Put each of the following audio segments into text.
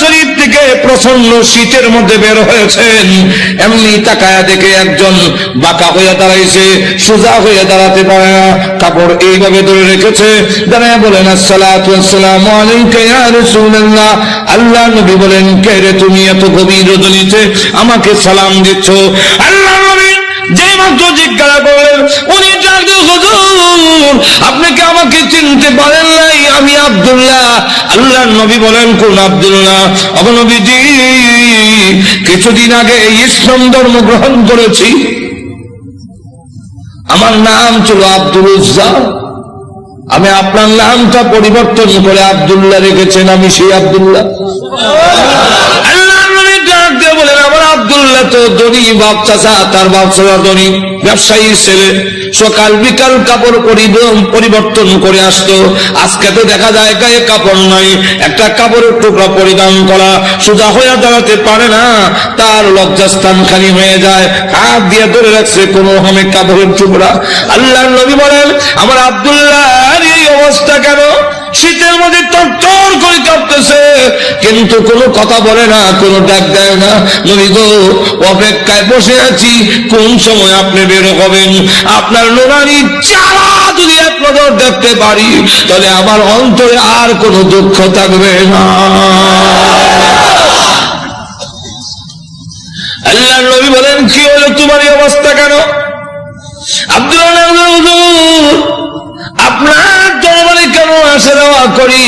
শরীফ থেকে প্রচন্ড শীতের মধ্যে বের হয়েছেন, এমনি তাকায়া দেখে একজন বাঁকা হয়ে দাঁড়াইছে, সোজা হয়ে দাঁড়াতে পারে না, কাপড় এইভাবে ধরে রেখেছে, দাঁড়ায় বলেন আসসালাতু ওয়াসসালামু আলাইকা ইয়া রাসূলুল্লাহ। আল্লাহ নবী বলেন, কে রে তুমি এত গভীর রজনীতে আমাকে সালাম দিচ্ছ? আল্লাহ নবী যে মাত্র জিজ্ঞাসা করলেন, উনি ডাকলেন, হুজুর আপনি কি আমাকে চিনতে পারেন নাই? আমি আব্দুল্লাহ। আল্লাহ নবী বলেন, কোন আব্দুল্লাহ? ও নবীজি, কিছুদিন আগে ইসলাম ধর্ম গ্রহণ করেছি, আমার নাম ছিল আব্দুল উজ্জা, আমি আপনার নামটা পরিবর্তন করে আব্দুল্লাহ রেখেছেন, আমি সেই আব্দুল্লাহ। বলেন, আমার আব্দুল্লাহ তো ধনী বাপ চাচা, তার বাপ চাচা ধনী ব্যবসায়ী ছেলে, সকাল বিকাল কাপড় পরিবর্তন করে আসতো। আজকে তো দেখা যায় গায়ে কাপড় নাই, একটা কাপড়ের টুকরা পরিধান করা, সোজা হয়ে দাঁড়াতে পারে না, তার লজ্জাস্থান খালি হয়ে যায়, হাত দিয়ে ধরে রাখছে কোনো রকমে কাপড়ের টুকরা। আল্লাহ নবী বলেন, আমার আব্দুল্লাহর এই অবস্থা কেন? শীতের মধ্যে টরটর করে কাঁপতেছে, কিন্তু কোনো কথা বলে না, কোনো ডাক দেয় না। নবী গো, অপেক্ষায় বসে আছি, কোন সময় আপনি বের হবেন? আপনার নুরানি চারা যদি এক নজর দেখতে পারি, তাহলে আমার অন্তরে আর কোনো দুঃখ থাকবে না। আল্লাহ নবী বলেন, কি হলো তোমার এই অবস্থা কেন? আব্দুল্লাহ, আপনার দরবারে কেন আসা যাওয়া করি?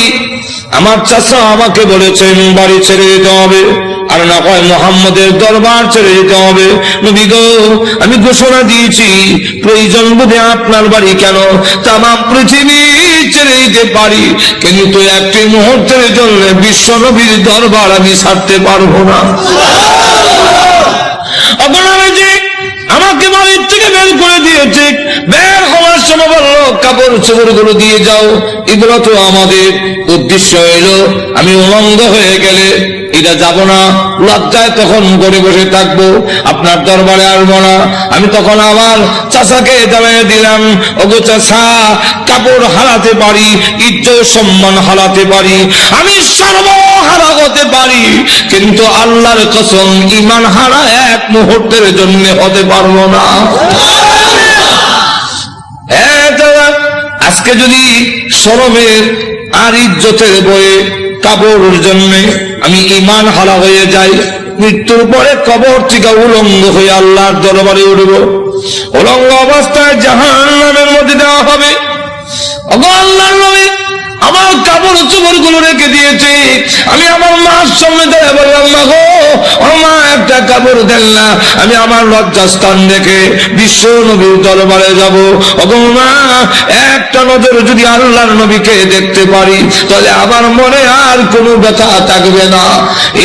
আমার চাচা আমাকে বলেছেন বাড়ি ছেড়ে যেতে হবে, আর না হয় মুহাম্মদের দরবার ছেড়ে যেতে হবে। নবী গো, আমি ঘোষণা দিয়েছি, প্রয়োজন বোধে আপনার বাড়ি কেন তামাম পৃথিবী ছেড়ে যেতে পারি, কিন্তু একটি মুহূর্তের জন্য বিশ্ব নবীর দরবার আমি ছাড়তে পারবো না। আমাকে বাড়ির থেকে বের করে দিয়েছে, বের হওয়ার সময় বললো কাপড় চোপড় গুলো দিয়ে যাও, এগুলো তো আমাদের উদ্দেশ্য হইল আমি উলঙ্গ হয়ে গেলে এটা যাব না, লজ্জায় তখন ঘরে বসে থাকবো, আপনার দরবারে আসবো না। আমি তখন আমার চাচাকে জানিয়ে দিলাম, ওগো চাচা, কাপড় হারাতে পারি, ইজ্জত সম্মান হারাতে পারি, আমি সর্বহারা হতে পারি, কিন্তু আল্লাহর কসম ঈমান হারা এক মুহূর্তের জন্য হতে পারবো না। আজকে যদি শরমের আর ইজ্জতের বয়ে কাপড়ের জন্য আমি ঈমান হারা হয়ে যাই, মৃত্যুর পরে কবর থেকে উলঙ্গ হয়ে আল্লাহর দরবারে উঠব, উলঙ্গ অবস্থায় জাহান্নামের মধ্যে দেওয়া হবে। আল্লাহর নবী আমার কাপড় চোপড় গুলো রেখে দিয়েছে, আমি আমার মার সামনে দাঁড়িয়ে বললাম, মা গো, ও মা, একটা কাপড় দেন না, আমি আমার লজ্জাস্থান রেখে বিশ্ব নবীর দরবারে যাব। ওগো মা, একটা নজর যদি আল্লাহর নবীকে দেখতে পারি, তাহলে আমার মনে আর কোনো ব্যথা থাকবে না।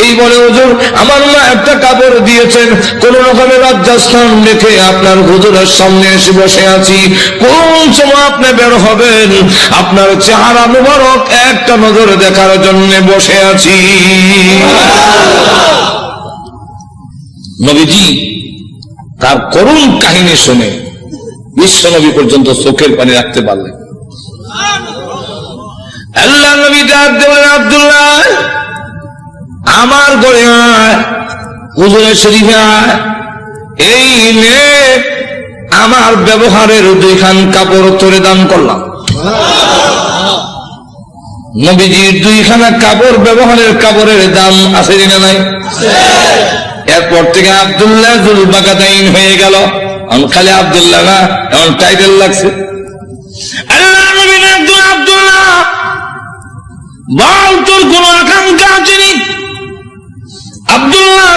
এই বলে হুজুর আমার মা একটা কাপড় দিয়েছেন, কোন রকমের লজ্জাস্থান রেখে আপনার হুজুরের সামনে এসে বসে আছি। কোন সময় আপনি বের হবেন, আপনার চেহারা মুবারক একটা নজর দেখার জন্য বসে আছি। নবীজি তার করুণ কাহিনী শুনে বিশ্ব নবী পর্যন্ত চোখের পানি রাখতে পারলেন। আল্লাহ নবী ডাক দেবেন, আব্দুল্লাহ আমার ঘরে আয়, হুজুরের শরীফে আয়, এই নে আমার ব্যবহারের দুইখান কাপড় তোরে দান করলাম। নবীজির দুইখানা কাপড় ব্যবহারের কাপড়ের দাম আছে না নাই? এরপর থেকে আব্দুল্লাহ যুল বাকাতাইন হয়ে গেল, খালি আব্দুল্লাহ না, এমন টাইটেল লাগছে। আল্লাহ নবী আব্দুল্লাহ বল, তোর কোন আকাঙ্ক্ষা আছে নি? আব্দুল্লাহ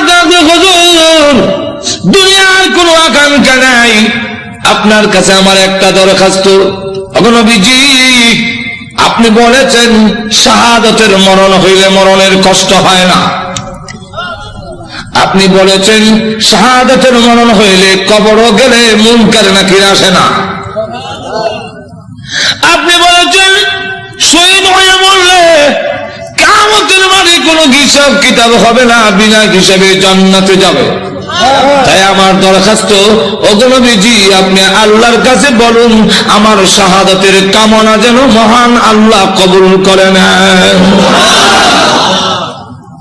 হুজুর, দুনিয়ার কোন আকাঙ্ক্ষা নাই, আপনার কাছে আমার একটা দরখাস্ত। নবীজি আপনি বলেছেন শাহাদাতের মরণ হইলে মরণের কষ্ট হয় না, আপনি বলেছেন শাহাদাতের মরণ হইলে কবরও গেলে মুনকার নাকির আসে না, আপনি বলেছেন শহীদ হয়ে মরলে কিয়ামতের মাঠে কোনো হিসাব কিতাব হবে না, বিনা হিসাবে জান্নাতে যাবে। তাই আমার দরখাস্ত, ওগো নবীজি আপনি আল্লাহর কাছে বলুন আমার শাহাদাতের কামনা যেন মহান আল্লাহ কবুল করে নেন।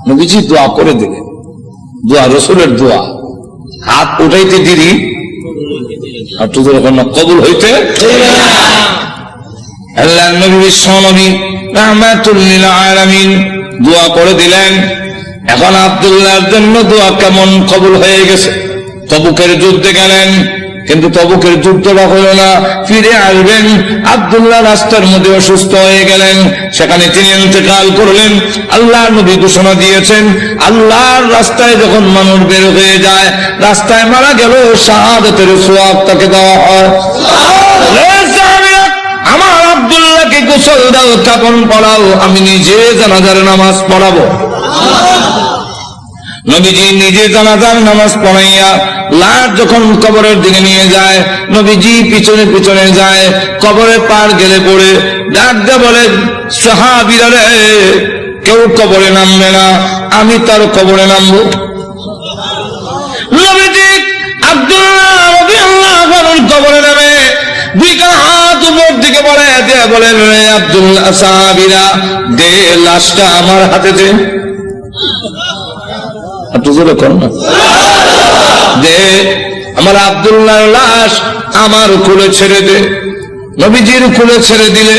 নবীজি দোয়া করে দিলেন, দোয়া রসুলের দোয়া, হাত উঠাইতে দেরি আর তো কবুল হইতে আল্লাহ নবী বিশ্ব নবী রাহমাতুল লিল আলামিন দোয়া করে দিলেন। এখন আব্দুল্লাহর জন্য দোয়া কেমন কবুল হয়ে গেছে। তবুকের যুদ্ধে গেলেন, কিন্তু তবুকের যুদ্ধটা হলো না, ফিরে আসবেন। আব্দুল্লাহ রাস্তার মধ্যে অসুস্থ হয়ে গেলেন, সেখানে তিনি ইন্তেকাল করলেন। আল্লাহ নবী ঘোষণা দিয়েছেন, আল্লাহর রাস্তায় যখন মানুষ বের হয়ে যায়, রাস্তায় মারা গেল শাহাদাতের সওয়াব তাকে দেওয়া হয়। আমার আব্দুল্লাহকে গোসল দাও, কাফন পরাও, আমি নিজে জানাজার নামাজ পড়াবো। নবীজি নিজে জানাজার নামাজ পড়াইয়া লাশ যখন কবরের দিকে নিয়ে যায়, নবীজি পিছনে পিছনে যায়। কবরে পার গেলে পড়ে ডাক দিয়ে বলেন, সাহাবীরা রে, কেউ কবরে নামবে না, আমি তার কবরে নামবো। নবীজি আব্দুল্লাহ রাদিয়াল্লাহু আনহুর কবরে নামে দুই হাত উপর দিকে বলে দিয়ে বলেন, রে আব্দুল্লাহ, সাহাবীরা দে লাশটা আমার হাতে দে। দে আমার আব্দুল্লাহর লাশ আমার কোলে ছেড়ে দে। নবীজির কোলে ছেড়ে দিলে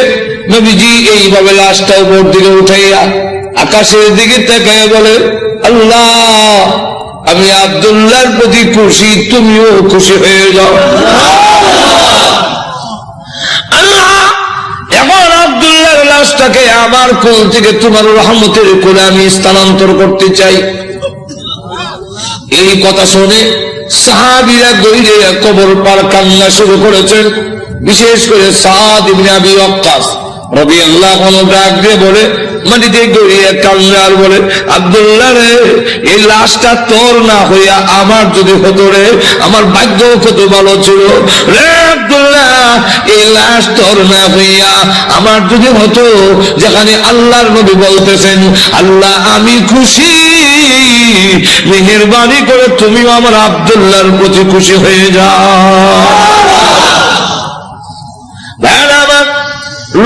নবীজি এইভাবে লাশটা উপর দিকে উঠাইয়া আকাশের দিকে তাকায় বলে, আল্লাহ, আমি আব্দুল্লাহর প্রতি খুশি, তুমিও খুশি হয়ে যাও। আল্লাহ, এখন আব্দুল্লাহর লাশটাকে আমার কোল থেকে তোমার রহমতের কোলে আমি স্থানান্তর করতে চাই। এই কথা শুনে সাহাবীরা দৌড়ে কবর পার কান্না শুরু করেছেন। বিশেষ করে সাদ ইবনে আবি ওয়াক্কাস রাদিয়াল্লাহু আনহু ডাক দিয়ে বলে, মাটিতে গড়িয়ে কান্না আর বলে, আব্দুল্লাহ রে, এই লাশটা তোর না হইয়া আমার যদি হতো রে, আমার ভাগ্য কত ভালো ছিল রে আব্দুল্লাহ, এই লাশ তোর না হইয়া আমার যদি হতো, যেখানে আল্লাহর নবী বলতেছেন, আল্লাহ আমি খুশি, মেহেরবানি করে তুমিও আমার আব্দুল্লাহর প্রতি খুশি হয়ে যাও।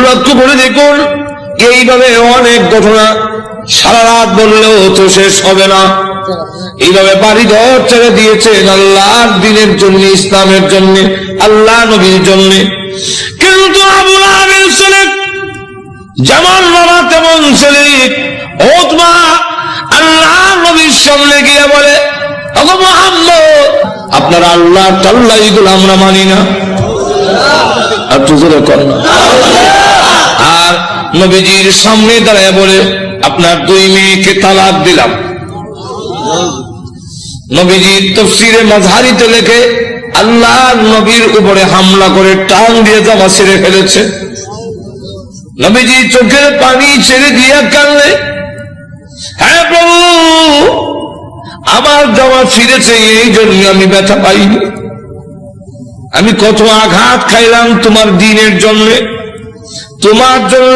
লক্ষ্য করে দেখুন, এইভাবে অনেক ঘটনা সারা রাত বললেও তো শেষ হবে না। এইভাবে বাড়ি ঘর ছেড়ে দিয়েছেন আল্লাহর দ্বীনের জন্য, ইসলামের জন্য, আল্লাহ নবীর জন্য। কিন্তু আবু লাহাবের ছেলে যেমন বাবা তেমন ছেলে উতবা আল্লাহ নবীর সামনে গিয়ে বলে, ওগো মুহাম্মদ, আপনারা আল্লাহ তাআলা এগুলো আমরা মানি না। আর তুজুরে কর না। আর নবীজির সামনে দাঁড়ায় বলে, আপনার দুই মেয়েকে তালাক দিলাম। নবীজির তাফসীরে মাযহারিতে লেখে, আল্লাহ নবীর উপরে হামলা করে টান দিয়ে জামা ছিঁড়ে ফেলেছে। নবীজি চোখের পানি ছেড়ে দিয়ে কাঁদলে, হ্যাঁ প্রভু, আমার জামা ছিঁড়েছে, এই জন্য আমি ব্যথা পাইনি। আমি কত আঘাত খাইলাম তোমার দ্বীনের জন্য, তোমার জন্য,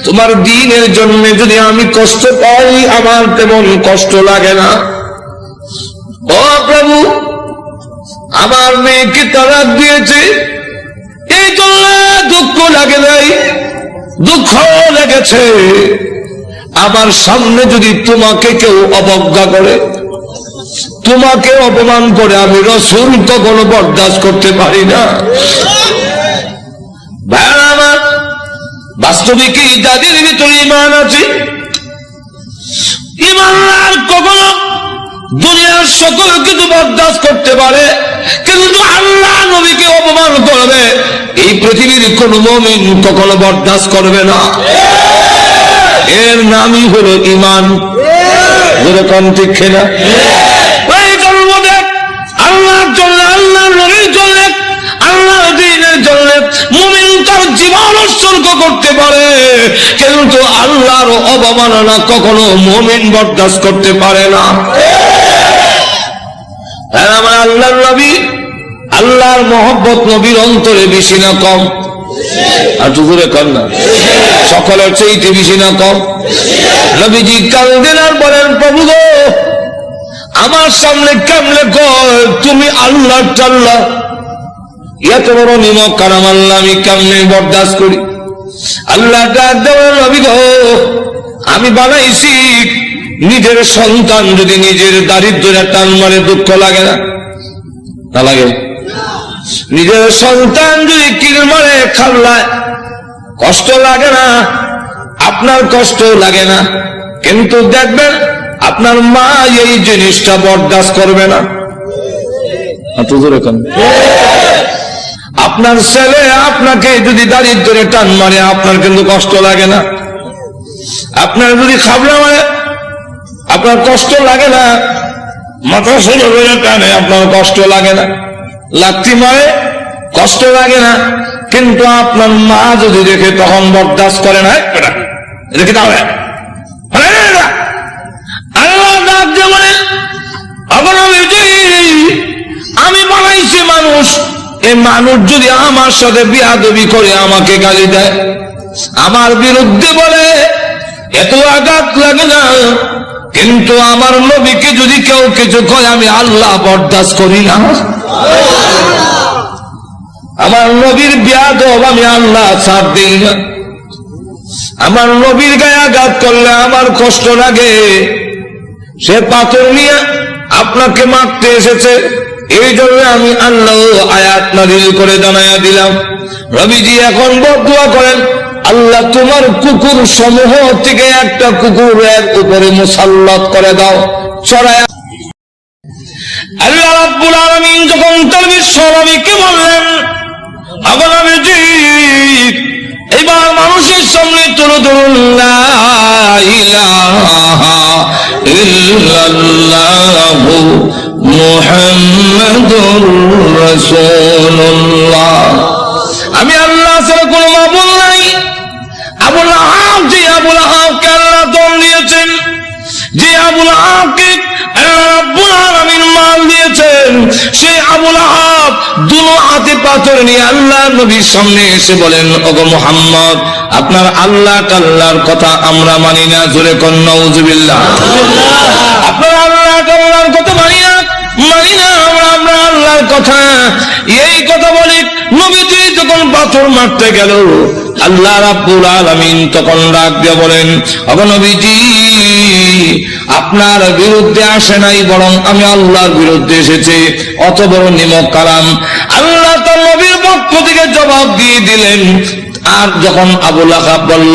তোমার দ্বীনের জন্য যদি আমি কষ্ট পাই, আমার তেমন কষ্ট লাগে না। ও প্রভু, আমার মেয়েকে তালাক দিয়েছে, এই জন্য দুঃখ লাগে নাই, দুঃখ লেগেছে আমার সামনে যদি তোমাকে কেউ অবজ্ঞা করে, তোমাকে অপমান করে, আমি রাসূল কখনো বরদাস্ত করতে পারি না। ভাইরা আমার, বাস্তবিকই যাদের ভিতরে ঈমান আছে, ঈমানদার কখনো দুনিয়ার সকল কিছু বরদাস্ত করতে পারে, কিন্তু আল্লাহ নবীকে অপমান করবে, এই পৃথিবীর কোন মুমিন কখনো বরদাস্ত করবে না। এর নামই হলো ঈমান। যেরকম ঠিক কিনা? আল্লাহর জন্য, আল্লাহর নবীর জন্য, আল্লাহর দ্বীনের জন্য মুমিন তার জীবন উৎসর্গ করতে পারে, কিন্তু আল্লাহর অবমাননা কখনো মুমিন বরদাস্ত করতে পারে না। আমার আল্লাহর নবী, আল্লাহর মহব্বত নবীর অন্তরে বেশি না কম? আর জোরে কর না, সকলের চাইতে বেশি না কম? নবীজি কাঁদেন আর বলেন, প্রভু গো, আমার সামনে কেমনে কয় তুমি আল্লাহ টাল্লাহ, এত বড় নিমক কারাম আল্লাহ আমি কেমনে বরদাস্ত করি? আল্লাহ ডাক দেওয়ার, নবী গো, আমি বানাইছি নিজের সন্তান যদি নিজের দারিদ্র্যে টান মারে দুঃখ লাগে না? না লাগে? নিজের সন্তান যদি কিল মারে খাল্লায় কষ্ট লাগে না? আপনার কষ্ট লাগে না, কিন্তু দেখবেন আপনার মা এই জিনিসটা বরদাস্ত করবে না। আপনার ছেলে আপনাকে যদি দারিদ্র্যে টান মারে আপনার কিন্তু কষ্ট লাগে না? আপনার যদি খাবলা মারে আপনার কষ্ট লাগে না? মাথা সোজা করে টানে আপনার কষ্ট লাগে না? লাথি মারে কষ্ট লাগে না, কিন্তু আপনার মা যদি দেখে তখন বরদাস্ত করে না। দেখে তাহলে আল্লাহ ডাক দিয়ে বলেন, আমি বানাইছি মানুষ, এই মানুষ যদি আমার সাথে বিয়াদবি করে আমাকে গালি দেয়, আমার বিরুদ্ধে বলে, এত আঘাত লাগে না, কিন্তু আমার নবীকে যদি কেউ কিছু কয় আমি আল্লাহ বরদাস্ত করি না। আমার নবীর বিয়াদব আমি আল্লাহ ছাড় দিই না। আমার নবীর গায়ে আঘাত করলে আমার কষ্ট লাগে। সে পাথর নিয়ে আপনাকে মারতে এসেছে, এই জন্য আমি আল্লাহ আয়াত নাযিল করে জানাইয়া দিলাম। নবীজি এখন বদদুয়া করেন, আল্লাহ তোমার কুকুর সমূহ থেকে একটা কুকুরের উপরে মুসাল্লাত করে দাও, চড়ায়। আল্লাহ রাব্বুল আলামিন যখন তার বিশ্ব নবীকে বললেন, নবীজি এবার মানুষের সামনে তুলে ধরুন লা ইলাহা ইল্লাল্লাহু মুহাম্মাদুর রাসূলুল্লাহ। আমি আল্লাহ ছাড়া কোনো মাবুদ নাই। আবুল আহাব, যে আবুল আহাবকে আল্লাহ দম দিয়েছেন, যে আবুল আহাবকে আল্লাহ রাব্বুল আলামিন মাল দিয়েছেন, সেই আবুল আহাব দুনো হাতে পাথর নিয়ে আল্লাহ নবীর সামনে এসে বলেন, ওগো মুহাম্মদ, আপনার আল্লাহ কাল্লার কথা আমরা মানি না। জোরে কোন নাউজুবিল্লাহ। আপনার আল্লাহ কাল্লার কথা মানি না, মানি না আমরা আল্লাহর কথা। এই কথা বলে নবীজি যখন পাথর মারতে গেল, আল্লাহ রাব্বুল আলামিন তখন ডাক দিয়ে বলেন, ওগো নবীজি, আপনার বিরুদ্ধে আসে নাই, বরং আমি আল্লাহর বিরুদ্ধে এসেছি। অত বড় নিমক কালাম আল্লাহ তার নবীর পক্ষ থেকে জবাব দিয়ে দিলেন। আর যখন আবু লাহাব বলল,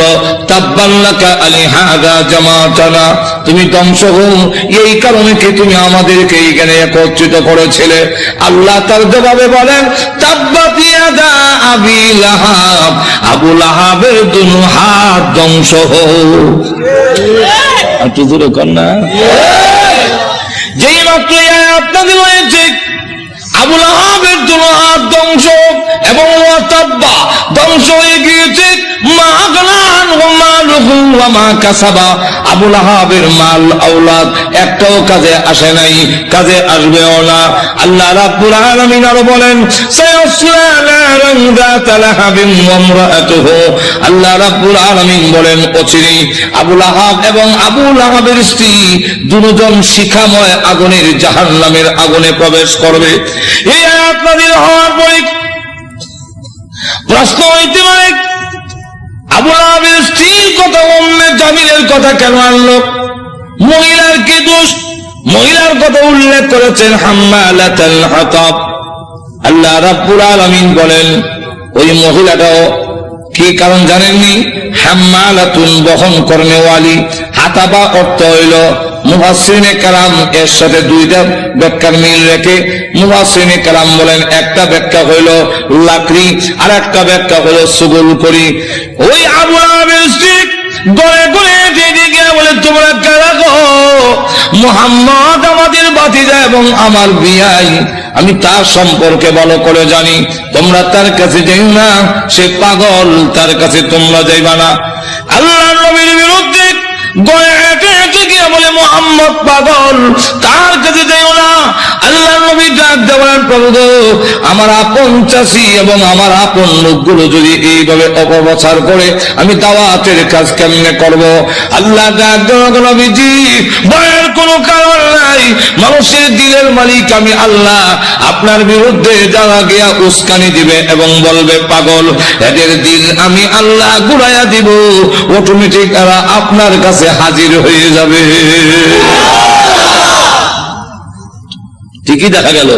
তাব্বান লাকা আলিহাযা জামাতানা, তুমি ধ্বংস হও, এই কারণে কি তুমি আমাদেরকে এইখানে একত্রিত করেছিলে? আল্লাহ তার জবাবে বলেন, তাব্বাত ইয়াদা আবি লাহাব, আবু লাহাবের দুনো হাত ধ্বংস হও। একটু দূরে কর না। যেই মাত্র আপনাদের হয়েছে আবু লাহাবের দুনো হাত ধ্বংস এবং তাব্বা ধ্বংস হয়ে গিয়েছে, মা আগনান ওয়া মালুহু ওয়া মা কাসাবা, আবু লাহাবের মাল আওলাদ একটাও কাজে আসে নাই, কাজে আসবেও না। আল্লাহ রাব্বুল আলামিন আরো বলেন, সায়াসলা নারান যাতা লাহাবিন ওয়া ইমরাআতুহু, আল্লাহ রাব্বুল আলামিন বলেন, অচিরেই আবু লাহাব এবং আবু লাহাবের স্ত্রী দুজন শিখাময় আগুনের জাহান্নামের আগুনে প্রবেশ করবে। এই আয়াত নাযিল হওয়ার পরে প্রশ্ন হইতে পারে, আবু লাহাবের স্ত্রীর কথা উম্মে জামিলের কথা কেন আনলো? মহিলার কি দোষ? মহিলার কথা উল্লেখ করেছেন হাম্মালাতুল হাতাব। আল্লাহ রাব্বুল আলামিন বলেন, ওই মহিলাটাও কি কারণ জানেননি? হাম্মালাতুন, বহন কর্মেওয়ালি। হাতাবা অর্থ হইল, মুফাসসিরিনে কেরাম এর সাথে দুইটা ব্যাখ্যার মিল রেখে মুফাসসিরিনে কেরাম বলেন, একটা ব্যাখ্যা হইল লাকড়ি, আর একটা ব্যাখ্যা হইল সুগুল করি। ওই আবু লাহাবের স্ত্রী গড়ে গড়ে দিকে বলে, তোমরা কারা গো? মুহাম্মদ আমাদের ভাতিজা এবং আমার বিয়াই, আমি তার সম্পর্কে ভালো করে জানি, তোমরা তার কাছে যাইও না, সে পাগল, তার কাছে তোমরা যাইবা না। আল্লাহর নবীর বিরুদ্ধে গড়ে হেঁটে হেঁটে গিয়ে বলে, মুহাম্মদ পাগল, তার কাছে যাইও না। আল্লাহর নবী ডাক দেওয়ার প্রভু, আমার আপন চাষি এবং আমার আপন লোকগুলো যদি এইভাবে অপপ্রচার করে, আমি দাওয়াতের কাজ কেমনে করব? আল্লাহ ডাক দেওয়া, নবীজি ভয়ের কোনো কারণ নাই, মানুষের দিলের মালিক আমি আল্লাহ। আপনার বিরুদ্ধে যারা গিয়া উস্কানি দিবে এবং বলবে পাগল, এদের দিল আমি আল্লাহ ঘুরাইয়া দিব, অটোমেটিক এরা আপনার কাছে কাছে হাজির হয়ে যাবে। ঠিকই দেখা গেল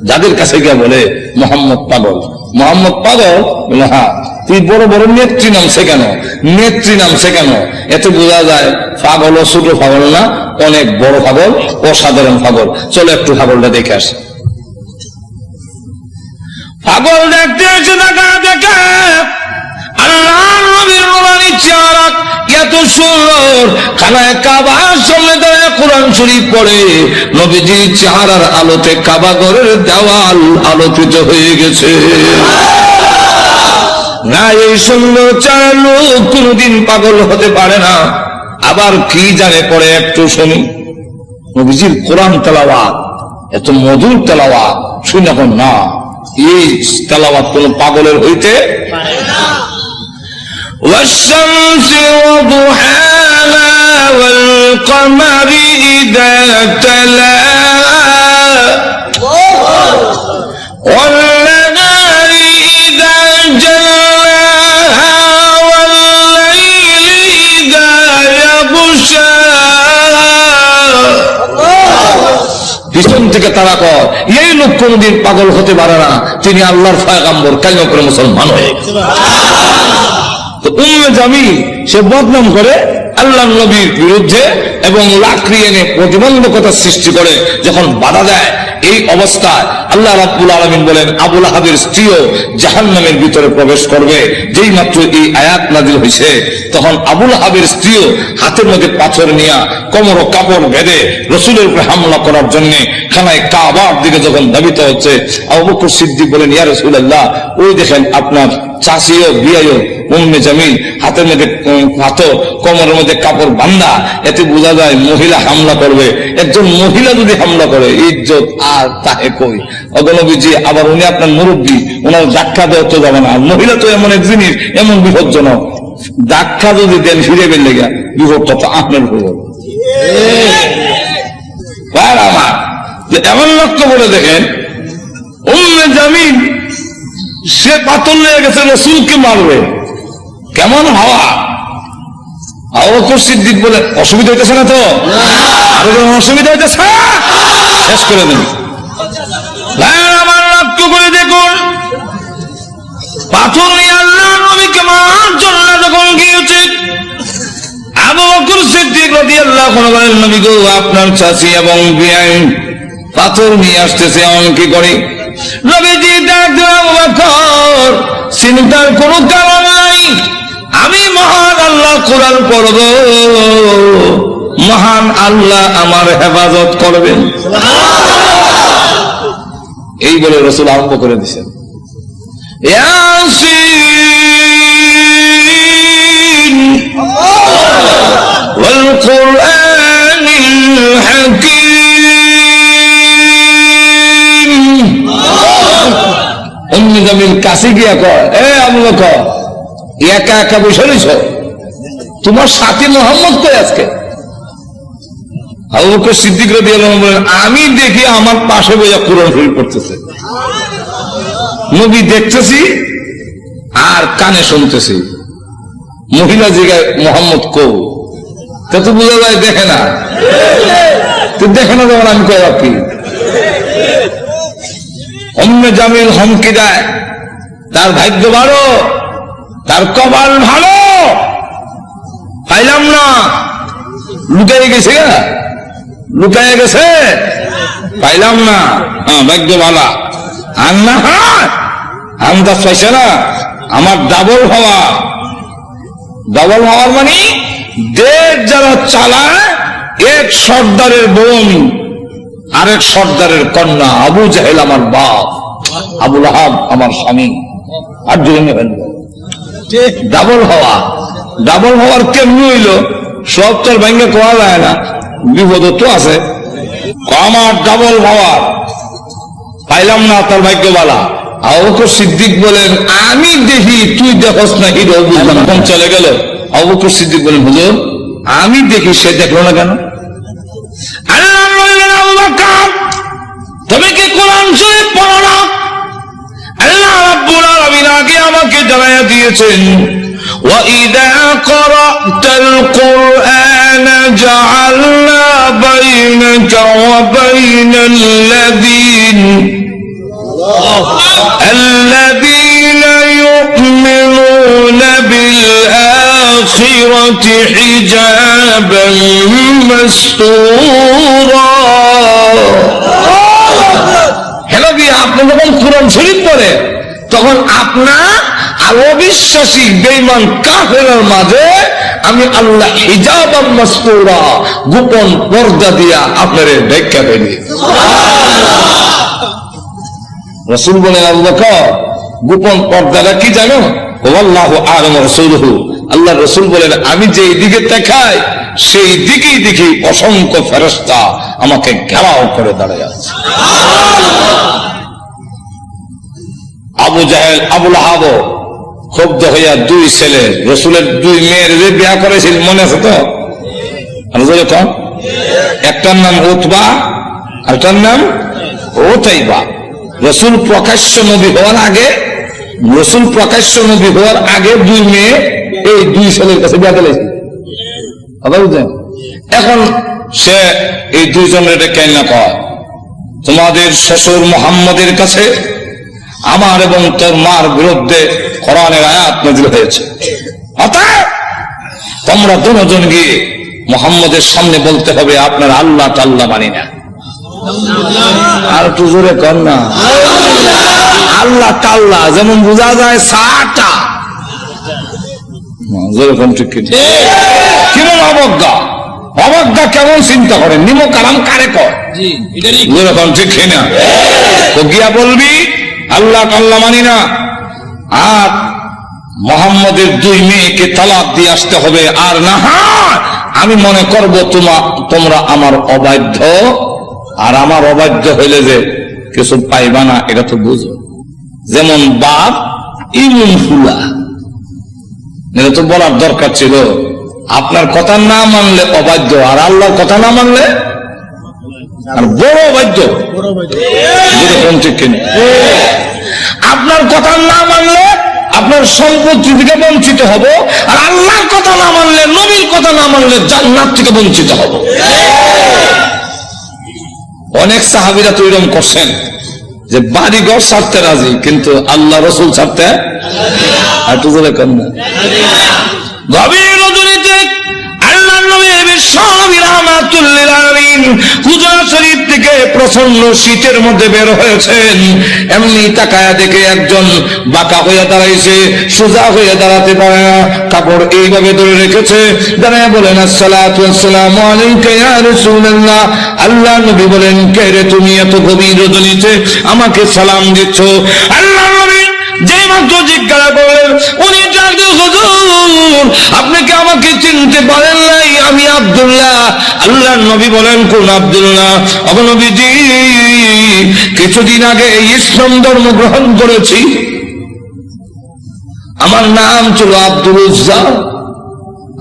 যাদের কাছে গিয়ে বলে মোহাম্মদ পাগল, মোহাম্মদ পাগল, বলে হ্যাঁ তুই বড় বড় নেত্রী নামছে কেন, নেত্রী নামছে কেন? এতে বোঝা যায় পাগল ও ছোট পাগল না, অনেক বড় পাগল, অসাধারণ পাগল। চলো একটু পাগলটা দেখে আসি। পাগল দেখতে এসে দেখা দেখে আল্লাহ নবীর নুরানি চেহারা এত সুন্দর, খানায় কাবার সামনে দাঁড়িয়ে কোরআন শরীফ পড়ে, নবীজির চেহারার আলোতে কাবা ঘরের দেওয়াল আলোকিত হয়ে গেছে। না এই সুন্দর চেহারার লোক কোনদিন পাগল হতে পারে না। আবার কি জানে পড়ে একটু শুনি। নবীজির কোরআন তেলাওয়াত এত মধুর তেলাওয়াত, শুনি এখন না এই তেলাওয়াত কোন পাগলের হইতে পারে না। والشمس وضحاها والقمر إذا تلاها والنهار إذا جلاها والليل إذا يغشاها। পিছন থেকে তারা কয় এই লোক কোনদিন পাগল হতে পারে না, তিনি আল্লাহর পয়গম্বর, কালিমা পড়ে মুসলমান হয়ে গেছে। তো উম্মে জামিল সে বদনাম করে আল্লাহ নবীর বিরুদ্ধে এবং লাকড়ি এনে প্রতিবন্ধকতা সৃষ্টি করে যখন বাধা দেয়, এই অবস্থায় আল্লাহ রাব্বুল আলামিন বলেন আবু লাহাবের স্ত্রীও জাহান্নামের ভিতরে প্রবেশ করবে। যেই মাত্র এই আয়াত নাযিল হয়েছে তখন আবু লাহাবের স্ত্রীও হাতের মধ্যে পাথর নিয়ে কোমর ও কাপড় বেঁধে রাসূলের উপরে হামলা করার জন্য খানায় কাবার দিকে যখন ধাবিত হচ্ছে, আবু বকর সিদ্দিক বলেন ইয়া রাসূলুল্লাহ, ওই দেখেন আপনার চাচিও বিয়াইও উম্মে জামিল হাতের মধ্যে পাথর, কোমরের মধ্যে কাপড় বান্ধা, এতে বোঝা যায় মহিলা হামলা করবে। একজন মহিলা যদি হামলা করে ইজ্জত আর তাহে কই। অগনবীজি আবার উনি আপনার মুরব্বী, ওনার ধাক্কা দেওয়া তো যাবে না। আর মহিলা তো এমন এক জিনিস, এমন বিপজ্জনক, ধাক্কা যদি দেন ফিরে বের লেগে বিপদটা তো আপনার হয়ে যাবে। আমার এমন লক্ষ্য করে দেখেন উম্মে জামিল সে পাথর নিয়ে গেছে রাসূলকে মারবে, কেমন হাওয়া। আবু বকর সিদ্দিক বলে অসুবিধা হইতেছে না তো? অসুবিধা হইতেছে, শেষ করে দেন। আমার লক্ষ্য করে দেখুন পাথর নিয়ে আল্লাহ নবীকে মারার জন্য যখন গিয়েছে আবু বকর সিদ্দিক রাদিয়াল্লাহু আনহু বলেন নবী গো, আপনার চাচি এবং বিয়াই পাথর নিয়ে আসতেছে, এমন কি করি? নবীজি ডাকলেন আবু বকর, চিন্তার কোনো কারণ নাই, আমি মহান আল্লাহ কোরআন পড়ব, মহান আল্লাহ আমার হেফাজত করবেন। এই বলে রাসূল আরম্ভ করে দিয়েছেন ইয়াসিন ওয়াল কুরআনিল হাকীম। উম্মে জামিল কাছে গিয়া কয়, এ আবু বকর, একা একা বসে রইছ, তোমার সাথী মোহাম্মদ কই আজকে? আবু বকর সিদ্দিক রাদিয়াল্লাহু আনহু বলেন আমি দেখি আমার পাশে বসে কোরআন শরীফ পড়তেছে, নবী দেখতেছি আর কানে শুনতেছি। মহিলা জিগায় মোহাম্মদ কো, তা তো বোঝা যায় দেখে না, তো দেখে না যখন আমি কয় কি। উম্মে জামিল হুমকি দেয়, তার ভাগ্য ভালো, তার কপাল ভালো, পাইলাম না, লুকাই গেছে, লুকাই গেছে, পাইলাম না, হ্যাঁ ভাগ্য ভালো। আর না আন্দাজ পাইছে না, আমার ডাবল হওয়া, ডাবল হওয়ার মানে দেশ যারা চালায়, এক সর্দারের বোন আরেক সর্দারের কন্যা, আবু জাহেল আমার বাপ, আবু লাহাব আমার স্বামী, আর জন্য ডাবল হওয়া। ডাবল হওয়ার কেমনি হইল? সব তোর ভাঙ্গে কোয়া যায় না, বিপদ তো আছে। আমার ডাবল হওয়ার পাইলাম না, তার ভাগ্যবালা। আবু বকর সিদ্দিক বলেন আমি দেখি, তুই দেখস না, হিরো বুঝলাম। তখন চলে গেল। আবু বকর সিদ্দিক বলেন হুজুর আমি দেখি, সে দেখলো না কেন? আল্লাহ বললেন আবু বকর তুমি কি কোরআন শরীফ পড়ো না? আল্লাহ রাব্বুল আলামিন আগে আমাকে জানাইয়া দিয়েছেন ওয়াইদা قرأت القرآن جعلنا بينك وبين الذين يؤمنون بالآخرة حجابا مستورا হেলো কি আপনি যখন কোরআন শরীফ পড়ে তখন আপনার আর অবিশ্বাসী বেঈমান কাফেরের মাঝে আমি আল্লাহ হিজাবান মাসতুরা গোপন পর্দা দিয়া আপনারে ঢাকা ফেলি। রাসূল বলেন আবু বকর গোপন পর্দাটা কি জানো? আল্লাহু আ'লামু রাসূলুহু, আল্লাহ রাসূল বলেন আমি যেই দিকে তাকাই সেই দিকেই দেখি অসংখ্য ফেরেশতা আমাকে ঘেরাও করে দাঁড়িয়ে আছে। আবু জাহেল আবু লাহাব ক্ষুব্ধ হইয়া দুই ছেলে রাসূলের দুই মেয়ের যে বিয়ে করেছিল মনে আছে তো? একটার নাম উতবা আর একটার নাম উতাইবা। রাসূল প্রকাশ্য নবী হওয়ার আগে দুই মেয়ে এই দুই ছেলের কাছে বিয়ে দিয়েছে। এখন সে এই দুইজনের কেন না কয় তোমাদের শ্বশুর মুহাম্মদের কাছে আমার এবং তোর মার বিরুদ্ধে কোরআনের আয়াত নাযিল হয়েছে, অতএব তোমরা দুজন গিয়ে মুহাম্মদের সামনে বলতে হবে আপনার আল্লাহ তাআলা মানি না। আর একটু জোরে কর না, আল্লাহ তাআলা যেমন বোঝা যায় সাটা জোরে কোন ঠিক কেমন অবজ্ঞা কেমন চিন্তা করেন নিমক কালাম কারে কয় জোরে কোন ঠিক না। তো গিয়া বলবি আল্লাহ তাআলা মানি না আর মুহাম্মদের দুই মেয়েকে তালাক দিয়ে আসতে হবে, আর না আমি মনে করব তোমরা আমার অবাধ্য, আর আমার অবাধ্য হইলে যে কিছু পাইবা না এটা তো বুঝো। যেমন বাপ ইমুন ফুলা, এটা তো বলার দরকার ছিল আপনার কথা না মানলে অবাধ্য, আর আল্লাহর কথা না মানলে আর বড় অবাধ্য। আপনার কথা না মানলে আপনার সম্পত্তি থেকে বঞ্চিত হব, আর আল্লাহর কথা না মানলে নবীর কথা না মানলে জান্নাত থেকে বঞ্চিত হব। অনেক সাহাবীরা তো এরকম করছেন যে বাড়ি ঘর ছাড়তে রাজি কিন্তু আল্লাহ রাসূল ছাড়তে একটু জোরে কর না। গভীর রজনীতে আল্লাহর নবী বিশ্বনবী রাহমাতুল লিল আলামিন হুজরা শরীফ থেকে প্রচন্ড শীতের মধ্যে বের হয়েছেন। এমনি তাকায়া দেখে একজন বাঁকা হয়ে দাঁড়াইছে, সোজা হয়ে দাঁড়াতে পারে না, কাপড় এইভাবে ধরে রেখেছে। দাঁড়ায় বলেন আসসালাতু ওয়াসসালামু আলাইকা ইয়া রাসূলুল্লাহ। আল্লাহ নবী বলেন কে রে তুমি এত গভীর রজনীতে আমাকে সালাম দিচ্ছ? আল্লাহ নবী যেই মাত্র জিজ্ঞাসা করলেন উনি ডাকতে হুজুর আপনি কি আমাকে চিনতে পারেন নাই? আমি আব্দুল্লাহ। আল্লাহর নবী বলেন কোন আব্দুল্লাহ? ও নবীজি কিছুদিন আগে ইসলাম ধর্ম গ্রহণ করেছি, আমার নাম ছিল আব্দুল উজ্জা,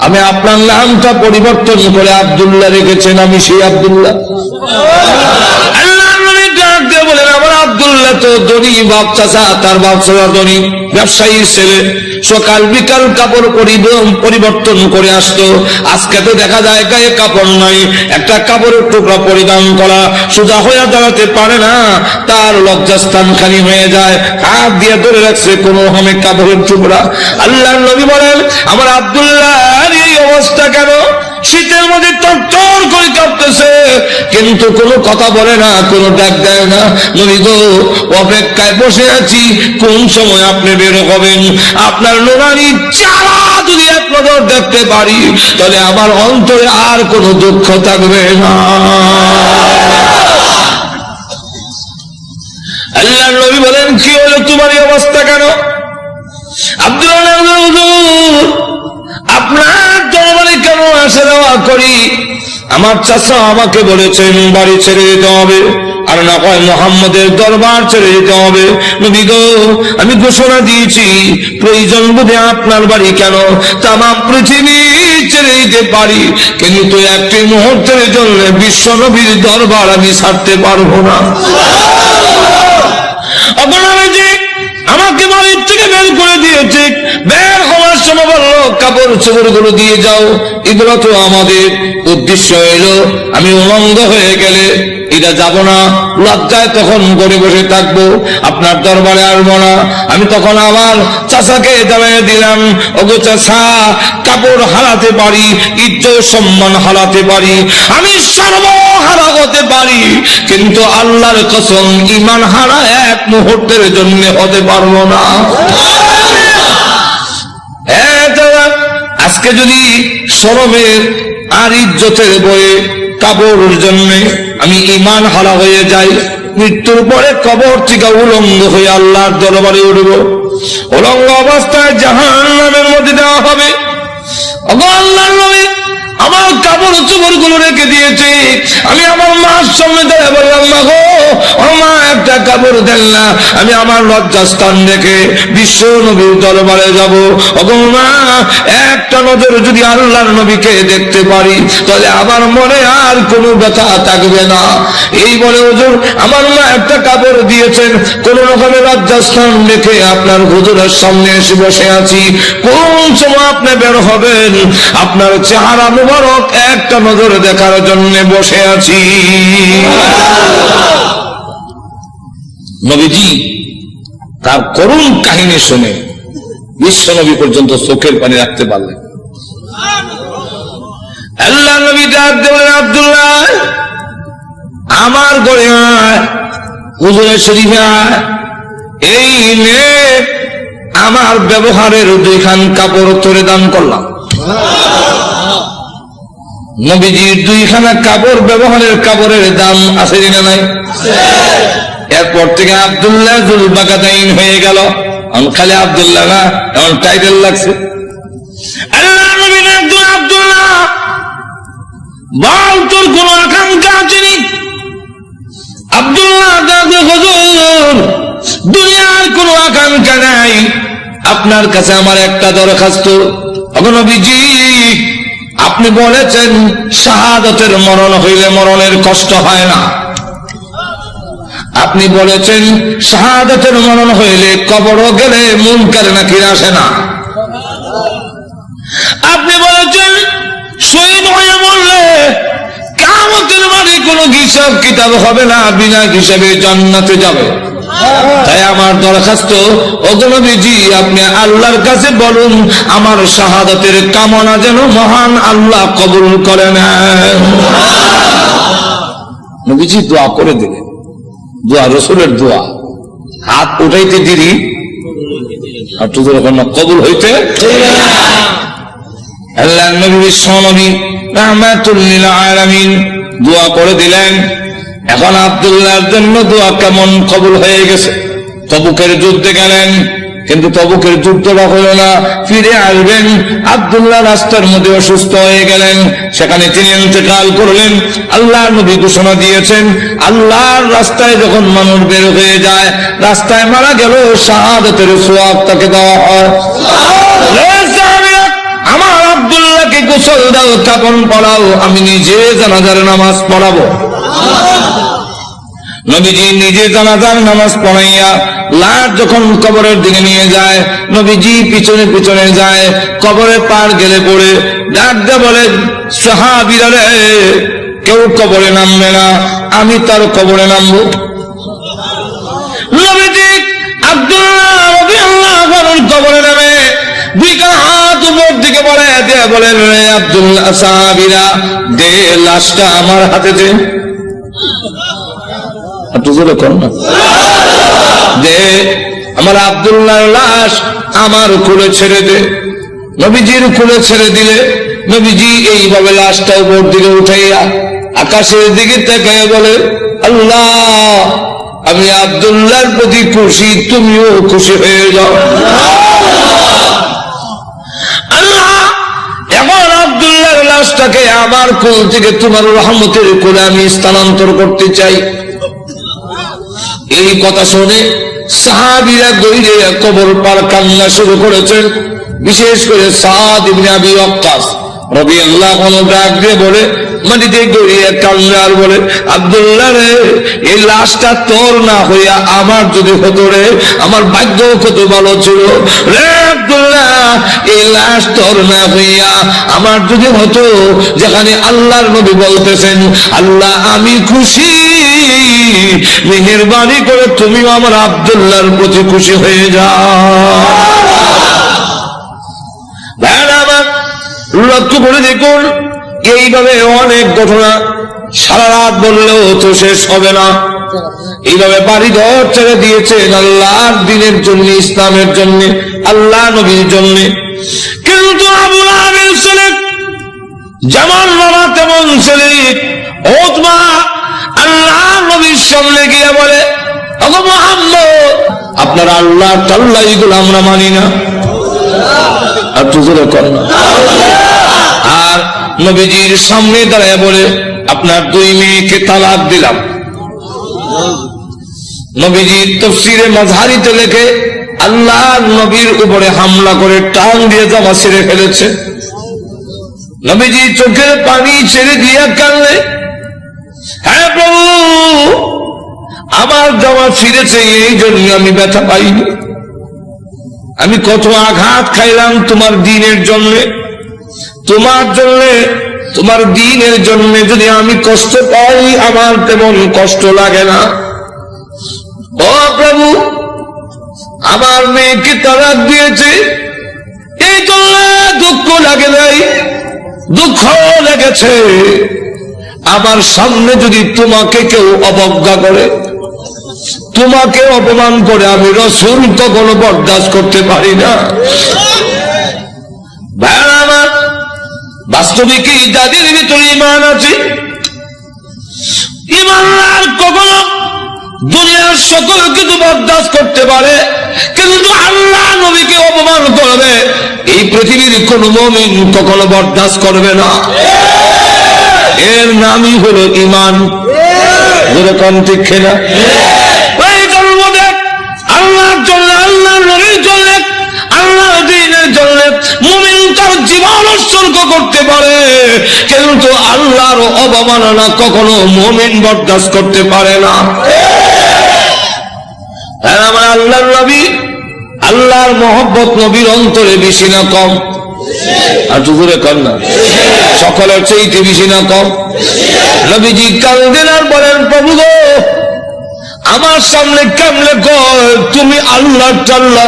আমি আপনার নামটা পরিবর্তন করে আব্দুল্লাহ রেখেছেন, আমি সেই আব্দুল্লাহ। বলেন আমার আব্দুল্লাহ তো ধনী বাপ চাচা, তার বাপ চাচা ধনী ব্যবসায়ীর ছেলে, সকাল বিকাল কাপড় পরিবর্তন করে আসতো। আজকে তো দেখা যায় গায়ে কাপড় নাই, একটা কাপড়ের টুকরা পরিধান করা, সোজা হয়ে দাঁড়াতে পারে না, তার লজ্জাস্থান খালি হয়ে যায়, হাত দিয়ে ধরে রাখছে কোন রকমের কাপড়ের টুকরা। আল্লাহর নবী বলেন আমার আব্দুল্লাহর এই অবস্থা কেন? শীতের মধ্যে টরটর করে কাঁপতেছে কিন্তু কোনো কথা বলে না, কোনো ডাক দেয় না। নবী গো অপেক্ষায় বসে আছি কোন সময় আপনি বের হবেন, আপনার নুরানি চেহারা যদি এক নজর দেখতে পারি তাহলে আমার অন্তরে আর কোনো দুঃখ থাকবে না। আল্লাহর নবী বলেন কি হলো তোমার এই অবস্থা কেন? আব্দুল্লাহ আপনার দরবারে কেন আসা যাওয়া করি? আমার চাচা আমাকে বলেছেন বাড়ি ছেড়ে যেতে হবে, আর না হয় মুহাম্মদের দরবার ছেড়ে যেতে হবে। নবী গো আমি ঘোষণা দিয়েছি প্রয়োজন বোধে আপনার বাড়ি কেন তাম পৃথিবী ছেড়ে যেতে পারি, কিন্তু একটি মুহূর্তের জন্য বিশ্ব নবীর দরবার আমি ছাড়তে পারবো না। আপনারা যে আমাকে বাড়ির থেকে বের করে দিয়েছে, বের হওয়ার সময় বললো কাপড় চোপড় গুলো দিয়ে যাও, এগুলো তো আমাদের উদ্দেশ্য হইল আমি উলঙ্গ হয়ে গেলে এটা যাব না, লজ্জায় তখন ঘরে বসে থাকবো, আপনার দরবারে আসবো না। আমি তখন আমার চাচাকে জানাই দিলাম, ওগো চাচা, কাপড় হারাতে পারি, ইজ্জত সম্মান হারাতে পারি, আমি সর্বহারা হতে পারি, কিন্তু আল্লাহর কসম ঈমান হারা এক মুহূর্তের জন্য হতে পারবো না। আজকে যদি শরমের আর ইজ্জতের বয়ে কাপড়ের জন্য আমি ঈমান হারা হয়ে যাই, মৃত্যুর পরে কবর থেকে উলঙ্গ হয়ে আল্লাহর দরবারে উঠব, উলঙ্গ অবস্থায় জাহান্নামের মধ্যে দেওয়া হবে। আল্লাহর নবী আমার কাপড় চোপড় গুলো রেখে দিয়েছে, আমি আমার মার সামনে দাঁড়িয়ে বললাম, মা গো, ও মা, একটা কাপড় দেন না, আমি আমার লজ্জাস্থান রেখে বিশ্ব নবীর দরবারে যাব। ওগো মা, একটা নজর যদি আল্লাহর নবীকে দেখতে পারি তাহলে আমার মনে আর কোনো ব্যথা থাকবে না। এই বলে হুজুর আমার মা একটা কাপড় দিয়েছেন, কোন রকমে লজ্জাস্থান রেখে আপনার হুজুরের সামনে এসে বসে আছি। কোন সময় আপনি বের হবেন, আপনার চেহারা মুবারক একটা নজর দেখার জন্য বসে আছি। নবীজি তার করুণ কাহিনী শুনে বিশ্ব নবী পর্যন্ত চোখের পানি রাখতে পারলেন। আল্লাহ নবী ডাক দিলেন, আব্দুল্লাহ, আমার ঘরে আয়, হুজুরের শরীফে আয়, এই নে আমার ব্যবহারের 2খান কাপড় তোরে দান করলাম। নবীজির 2খানা কাপড় ব্যবহারের কাপড়ের দাম আছে না নাই? এরপর থেকে আব্দুল্লাহ যুল বাকাতাইন হয়ে গেল, খালি আব্দুল্লাহ না, এমন টাইটেল লাগছে। আল্লাহ নবী একজন, আব্দুল্লাহ বল তোর কোন আকাঙ্ক্ষা আছে নি? আব্দুল্লাহ হুজুর দুনিয়ার কোন আকাঙ্ক্ষা নাই, আপনার কাছে আমার একটা দরখাস্ত। নবীজি আপনি বলেছেন শাহাদাতের মরণ হইলে মরণের কষ্ট হয় না, আপনি বলেছেন শাহাদাতের মরণ হইলে কবরও গেলে মুনকার নাকির আসে না, আপনি বলেছেন শহীদ হয়ে মরলে কিয়ামতের মাঠে কোনো হিসাব কিতাব হবে না, বিনা হিসাবে জান্নাতে যাবে। তাই আমার দরখাস্ত, ওগো নবীজি আপনি আল্লাহর কাছে বলুন আমার শাহাদাতের কামনা যেন মহান আল্লাহ কবুল করে নেন। নবীজি দোয়া করে দিলেন, দোয়া রাসূলের দোয়া, হাত উঠাইতে দেরি আর তোদের ওখানে কবুল হইতে। আল্লাহ নবী বিশ্ব নবী রাহমাতুল লিল আলামিন দোয়া করে দিলেন। এখন আব্দুল্লাহর জন্য দোয়া কেমন কবুল হয়ে গেছে। তবুকের যুদ্ধে গেলেন, কিন্তু তবুকের যুদ্ধটা হলো না, ফিরে আসবেন। আব্দুল্লাহ রাস্তার মধ্যে অসুস্থ হয়ে গেলেন, সেখানে তিনি ইন্তেকাল করলেন। আল্লাহ নবী ঘোষণা দিয়েছেন, আল্লাহর রাস্তায় যখন মানুষ বের হয়ে যায়, রাস্তায় মারা গেল শাহাদাতের সওয়াব তাকে দেওয়া হয়। আমার আব্দুল্লাহকে গোসল দাও, কাফন পরাও, আমি নিজে জানাজার নামাজ পড়াবো। নবীজি নিজে জানাজার নামাজ পড়াইয়া লাশ যখন কবরের দিকে নিয়ে যায়, নবীজি পিছনে পিছনে যায়, কবরে পার গেলে পড়ে ডাক দিয়ে বলে, সাহাবীরা রে, কেউ কবরে নামবে না, আমি তার কবরে নামবো। নবীজি আব্দুল্লাহ রাদিয়াল্লাহু আনহু কবরে নামে 2 হাত উপর দিকে বলে দিয়ে বলেন, রে আব্দুল্লাহ, সাহাবীরা দে লাশটা আমার হাতে দে। দে আমার আব্দুল্লাহর লাশ আমার কোলে ছেড়ে দে। নবীজির কোলে ছেড়ে দিলে নবীজি এইভাবে লাশটা উপর দিকে উঠাইয়া আকাশের দিকে তাকায় বলে, আল্লাহ আমি আব্দুল্লাহর প্রতি খুশি, তুমিও খুশি হয়ে যাও। আল্লাহ এখন আব্দুল্লাহর লাশটাকে আমার কোল থেকে তোমার রহমতের কোলে আমি স্থানান্তর করতে চাই। এই কথা শুনে সাহাবীরা দৌড়ে কবর পার কান্না শুরু করেছেন। বিশেষ করে সাদ ইবনে আবি ওয়াক্কাস রাদিয়াল্লাহু আনহু ডাক দিয়ে বলে, মাটিতে গড়িয়ে কান্না আর বলে, আব্দুল্লাহ রে, এই লাশটা তোর না হইয়া আমার যদি হতো রে, আমার ভাগ্য কত ভালো ছিল রে আব্দুল্লাহ। আল্লাহ এই লাশ তোর না হইয়া আমার যদি হতো যেখানে আল্লাহর নবী বলতেছেন আল্লাহ আমি খুশি, মেহেরবানি করে তুমিও আমার আব্দুল্লাহর প্রতি খুশি হয়ে যাও। আমার লক্ষ্য করে দেখুন, এইভাবে অনেক ঘটনা সারা রাত বললেও তো শেষ হবে না। এইভাবে বাড়ি ঘর ছেড়ে দিয়েছেন আল্লাহর দ্বীনের জন্য, ইসলামের জন্য, আল্লাহ নবীর জন্য। কিন্তু আবু লাহাবের ছেলে যেমন বাবা তেমন ছেলে উতবা আল্লাহ নবীর সামনে গিয়ে বলে, ওগো মুহাম্মদ, আপনার আল্লাহ তাআলা এগুলো আমরা মানি না। আর তুজুরে কর না। আর নবীজির সামনে দাঁড়ায় বলে, আপনার 2 মেয়েকে তালাক দিলাম। নবীজির তাফসীরে মাযহারিতে লেখে আল্লাহ নবীর উপরে হামলা করে টান দিয়ে জামা ছিঁড়ে ফেলেছে। নবীজি চোখের পানি ছেড়ে দিয়ে কাঁদলে, হ্যাঁ প্রভু, আমার জামা ছিঁড়েছে এই জন্য আমি ব্যথা পাইনি। আমি কত আঘাত খাইলাম তোমার দ্বীনের জন্য, তোমার জন্য, তোমার দ্বীনের জন্য যদি আমি কষ্ট পাই আমার তেমন কষ্ট লাগে না। ও প্রভু, আমার মেয়েকে তালাক দিয়েছে এই জন্য দুঃখ লাগে নাই, দুঃখ লেগেছে আমার সামনে যদি তোমাকে কেউ অবজ্ঞা করে, তোমাকে অপমান করে, আমি রাসূল কখনো বরদাস্ত করতে পারি না। ভাইরা আমার, বাস্তবিকই যাদের ভিতরে ঈমান আছে, ঈমানদার কখনো দুনিয়ার সকল কিছু বরদাস্ত করতে পারে, কিন্তু আল্লাহ নবীকে অপমান করবে এই পৃথিবীর কোন মুমিন কখনো বরদাস্ত করবে না। এর নামই হলো ঈমান। যেরকম ঠিক না, আল্লাহর জন্য, আল্লাহর নবীর জন্য, আল্লাহর দ্বীনের জন্য মুমিন তার জীবন উৎসর্গ করতে পারে, কিন্তু আল্লাহর অবমাননা কখনো মুমিন বরদাস্ত করতে পারে না। আমার আল্লাহর নবী, আল্লাহর মহব্বত নবীর অন্তরে বেশি না কম? আর জোরে কর না, সকলের চাইতে বেশি না কম? নবীজি কাঁদেন আর বলেন, প্রভু গো, আমার সামনে কেমনে কয় তুমি আল্লাহর তাআলা,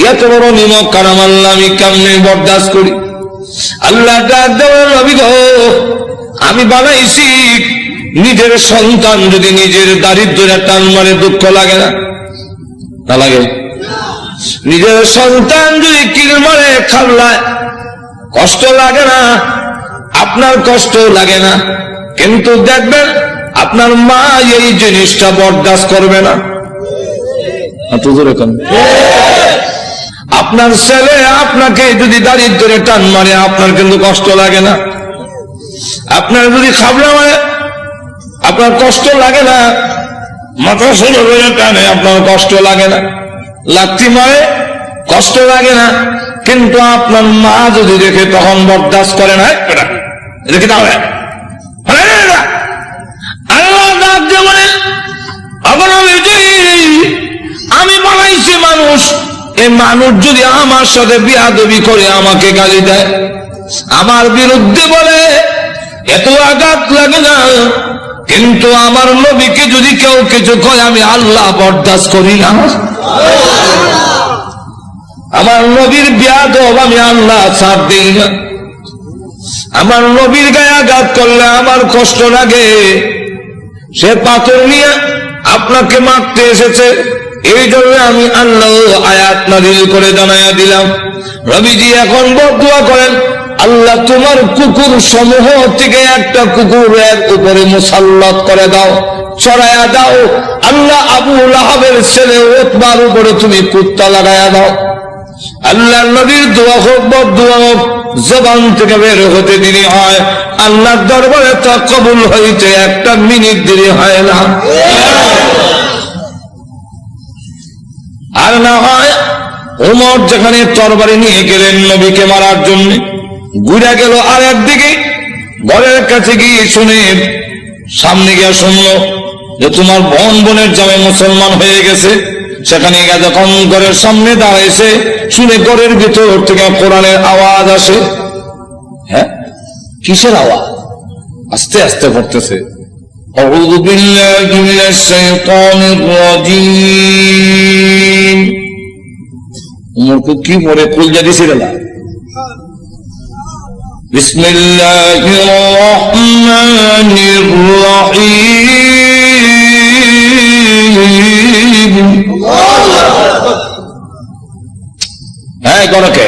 এত বড় নিমক কারাম আল্লাহ আমি কেমনে বরদাস্ত করি? আল্লাহ ডাক দেওয়ার, নবী গো, আমি বানাইছি নিজের সন্তান যদি নিজের দারিদ্র্যের টান মারে দুঃখ লাগে না? না লাগে? নিজের সন্তান যদি কিল মারে খাল্লায় কষ্ট লাগে না? আপনার কষ্ট লাগে না, কিন্তু দেখবেন আপনার মা এই জিনিসটা বরদাস্ত করবে না। আপনার ছেলে আপনাকে যদি দারিদ্র্যের টান মারে আপনার কিন্তু কষ্ট লাগে না? আপনার যদি খাবলা মারে আপনার কষ্ট লাগে না? মাথা সোজা করে টানে আপনার কষ্ট লাগে না? লাথি মারে কষ্ট লাগে না, কিন্তু আপনার মা যদি দেখে তখন বরদাস্ত করে না, দেখে তাহলে আল্লাহ ডাক দিয়ে বলেন, আমি বানাইছি মানুষ, এই মানুষ যদি আমার সাথে বিয়াদবি করে, আমাকে গালি দেয়, আমার বিরুদ্ধে বলে, এত আঘাত লাগে না, কিন্তু আমার নবীকে যদি কেউ কিছু কয় আমি আল্লাহ বরদাস্ত করি না। আমার নবীর বিয়াদব আমি আল্লাহ ছাড় দিই না। আমার নবীর গায়ে আঘাত করলে আমার কষ্ট লাগে। সে পাথর নিয়ে আপনাকে মারতে এসেছে, এই জন্য আমি আল্লাহ আয়াত নাযিল করে জানাইয়া দিলাম। নবীজি এখন বদদুয়া করেন, আল্লাহ তোমার কুকুর সমূহ থেকে একটা কুকুরের উপরে মুসাল্লাত করে দাও, চড়াইয়া দাও। আল্লাহ আবু লাহাবের ছেলে উতবার উপরে তুমি কুত্তা লাগাইয়া দাও। আল্লাহ নবীর দোয়া হোক বদদুয়া হোক, জবান থেকে বের হতে দেরি হয়, আল্লাহর দরবারে তা কবুল হইতে একটা মিনিট দেরি হয় না। আর না হয় ওমর যেখানে তরবারি নিয়ে গেলেন নবীকে মারার জন্য, ঘুরে গেল আর একদিকে, ঘরের কাছে গিয়ে শুনে সামনে গিয়ে শুনলো যে তোমার বোনের জামাই মুসলমান হয়ে গেছে। সেখানে গিয়ে যখন ঘরের সামনে দাঁড়াইছে, শুনে ঘরের ভিতর থেকে কোরআনের আওয়াজ আসে। হ্যাঁ, কিসের আওয়াজ? আস্তে আস্তে পড়তেছে, আউযু বিল্লাহি মিনাশ শাইতানির রাজীম। উমরকে কি পড়ে কলজা দিছিল না। বিসমিল্লাহির রহমানির রহিম। হ্যাঁ, গণকে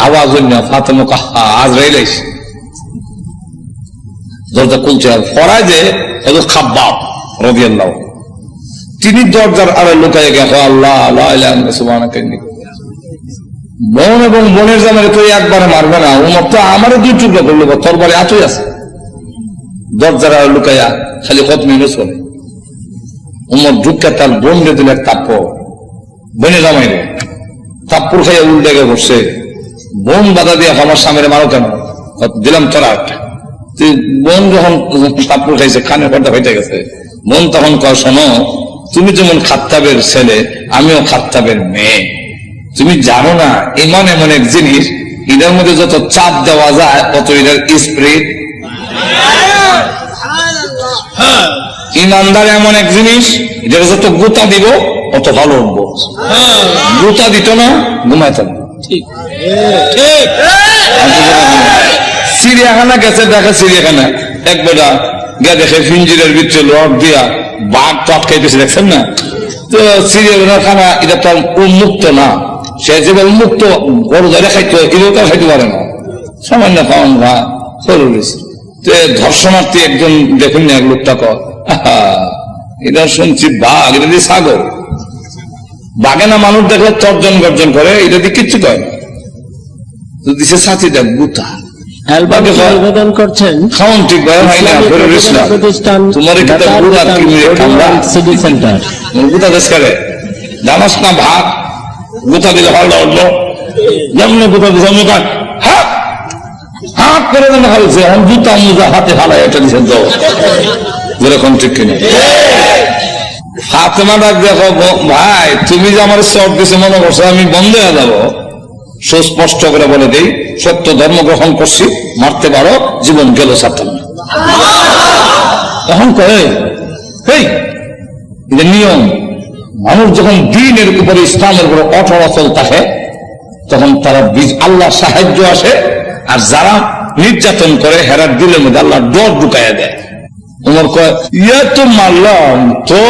আওয়াজ হইল না। ফাতেমা কাহা আজরাইল আইছে, দরজা খুলছে। আর ফরায় যে খাব্বাব রাদিয়াল্লাহু, তিনি দরজার আড়ে লুকায় গেছে। আল্লাহ লা ইলাহা ইল্লাল্লাহ সুবহানাকা ইন্নী। বোন এবং বোনের জামাই তো একবারে মারবে না। উমর তো আমারও দুই টুকরো করলো, তোর বাড়ি আতই আছে। দরজার আড়ে লুকাইয়া খালি কত মিনিট চলে। উমর ঢুকে তার বোন রে দিল এক তাপ্পর, বোনে জামাই রে তাপ্পুর খাইয়া উল্টে গিয়ে বসছে। বোন বাধা দিয়ে আমার সামনে মারো কেন? দিলাম তোরা একটা। বোন যখন তাপ্পুর খাইছে, কানের পর্দা হইতে গেছে। বোন তখন কয়, শোনো, তুমি যেমন খাত্তাবের ছেলে, আমিও খাত্তাবের মেয়ে। তুমি জানো না ইমান এমন এক জিনিস, এটার মধ্যে যত চাপ দেওয়া যায় তত এটার স্প্রিট। ইমানদার এমন এক জিনিস, এটার যত গুতা দিব অত ভালো উঠবো। গুতা দিত না, ঘুমাইত না। চিড়িয়াখানা গেছে, দেখে চিড়িয়াখানা এক বেটা গিয়ে দেখে ফিঞ্জিরের ভিতরে লট দিয়া বাঘ তো আটকাইতেছে, দেখছেন না? তো চিড়িয়াখানা এটা তো উন্মুক্ত না, সে যেভাবে উন্মুক্ত বড় ধরে খাইতো, এটাও তো খাইতে পারে না। সামান্য খাওয়ান ভা সরু গেছে। তো ধর্ষণার্থী একজন দেখুন না, এক লোকটা কর, এটা শুনছি বাঘ, এটা দিয়ে ছাগল। বাঘে না মানুষ দেখলে তর্জন গর্জন করে, এটা দিয়ে কিচ্ছু করে না। তো দিছে সাথী দেখ গুতা আবেদন করছেন খাওয়ান ঠিক ভাই না, প্রতিষ্ঠান তোমার একটা গুড়া কিনে আমরা সিটি সেন্টার গুতা দেশ করে জানাস না ভাত গুতা দিলে ভালো উঠলো, যেমন গুতা দিছে মুখা হাত হাত করে দেন হালছে। এখন জুতা মুজা হাতে ফালাই এটা দিচ্ছেন তো, যেরকম ঠিক কিনা। ফাতেমা ডাক দেখো, ভাই তুমি যে আমার সব কিছু মনে করছো আমি বন্ধ হয়ে যাবো, সুস্পষ্ট করে বলে দেই, সত্য ধর্ম গ্রহণ করছি, মারতে পারো, জীবন গেল ছাড়তাম না। তখন কয়ে এটা নিয়ম। মানুষ যখন দিনের উপরে ইসলামের উপরে অটল অচল থাকে, তখন তারা আল্লাহ সাহায্য আসে। আর যারা নির্যাতন করে হেরার দিলের মধ্যে আল্লাহ ডর ঢুকাইয়া দেয়। তোমার কয় ইয়া তো মারলাম তো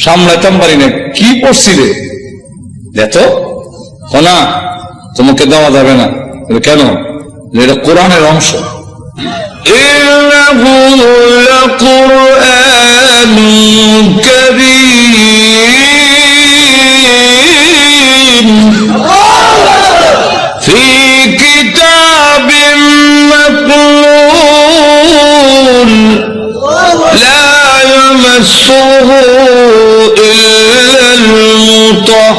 সামলাইতাম পারি না, কি করছি রে দেখো না, তোমাকে দেওয়া যাবে না। কেন? এটা কোরআনের অংশ। ফি কিতাবিম মাকনুন লা ইয়ামাসসুহু ইল্লাল মুতাহহারুন।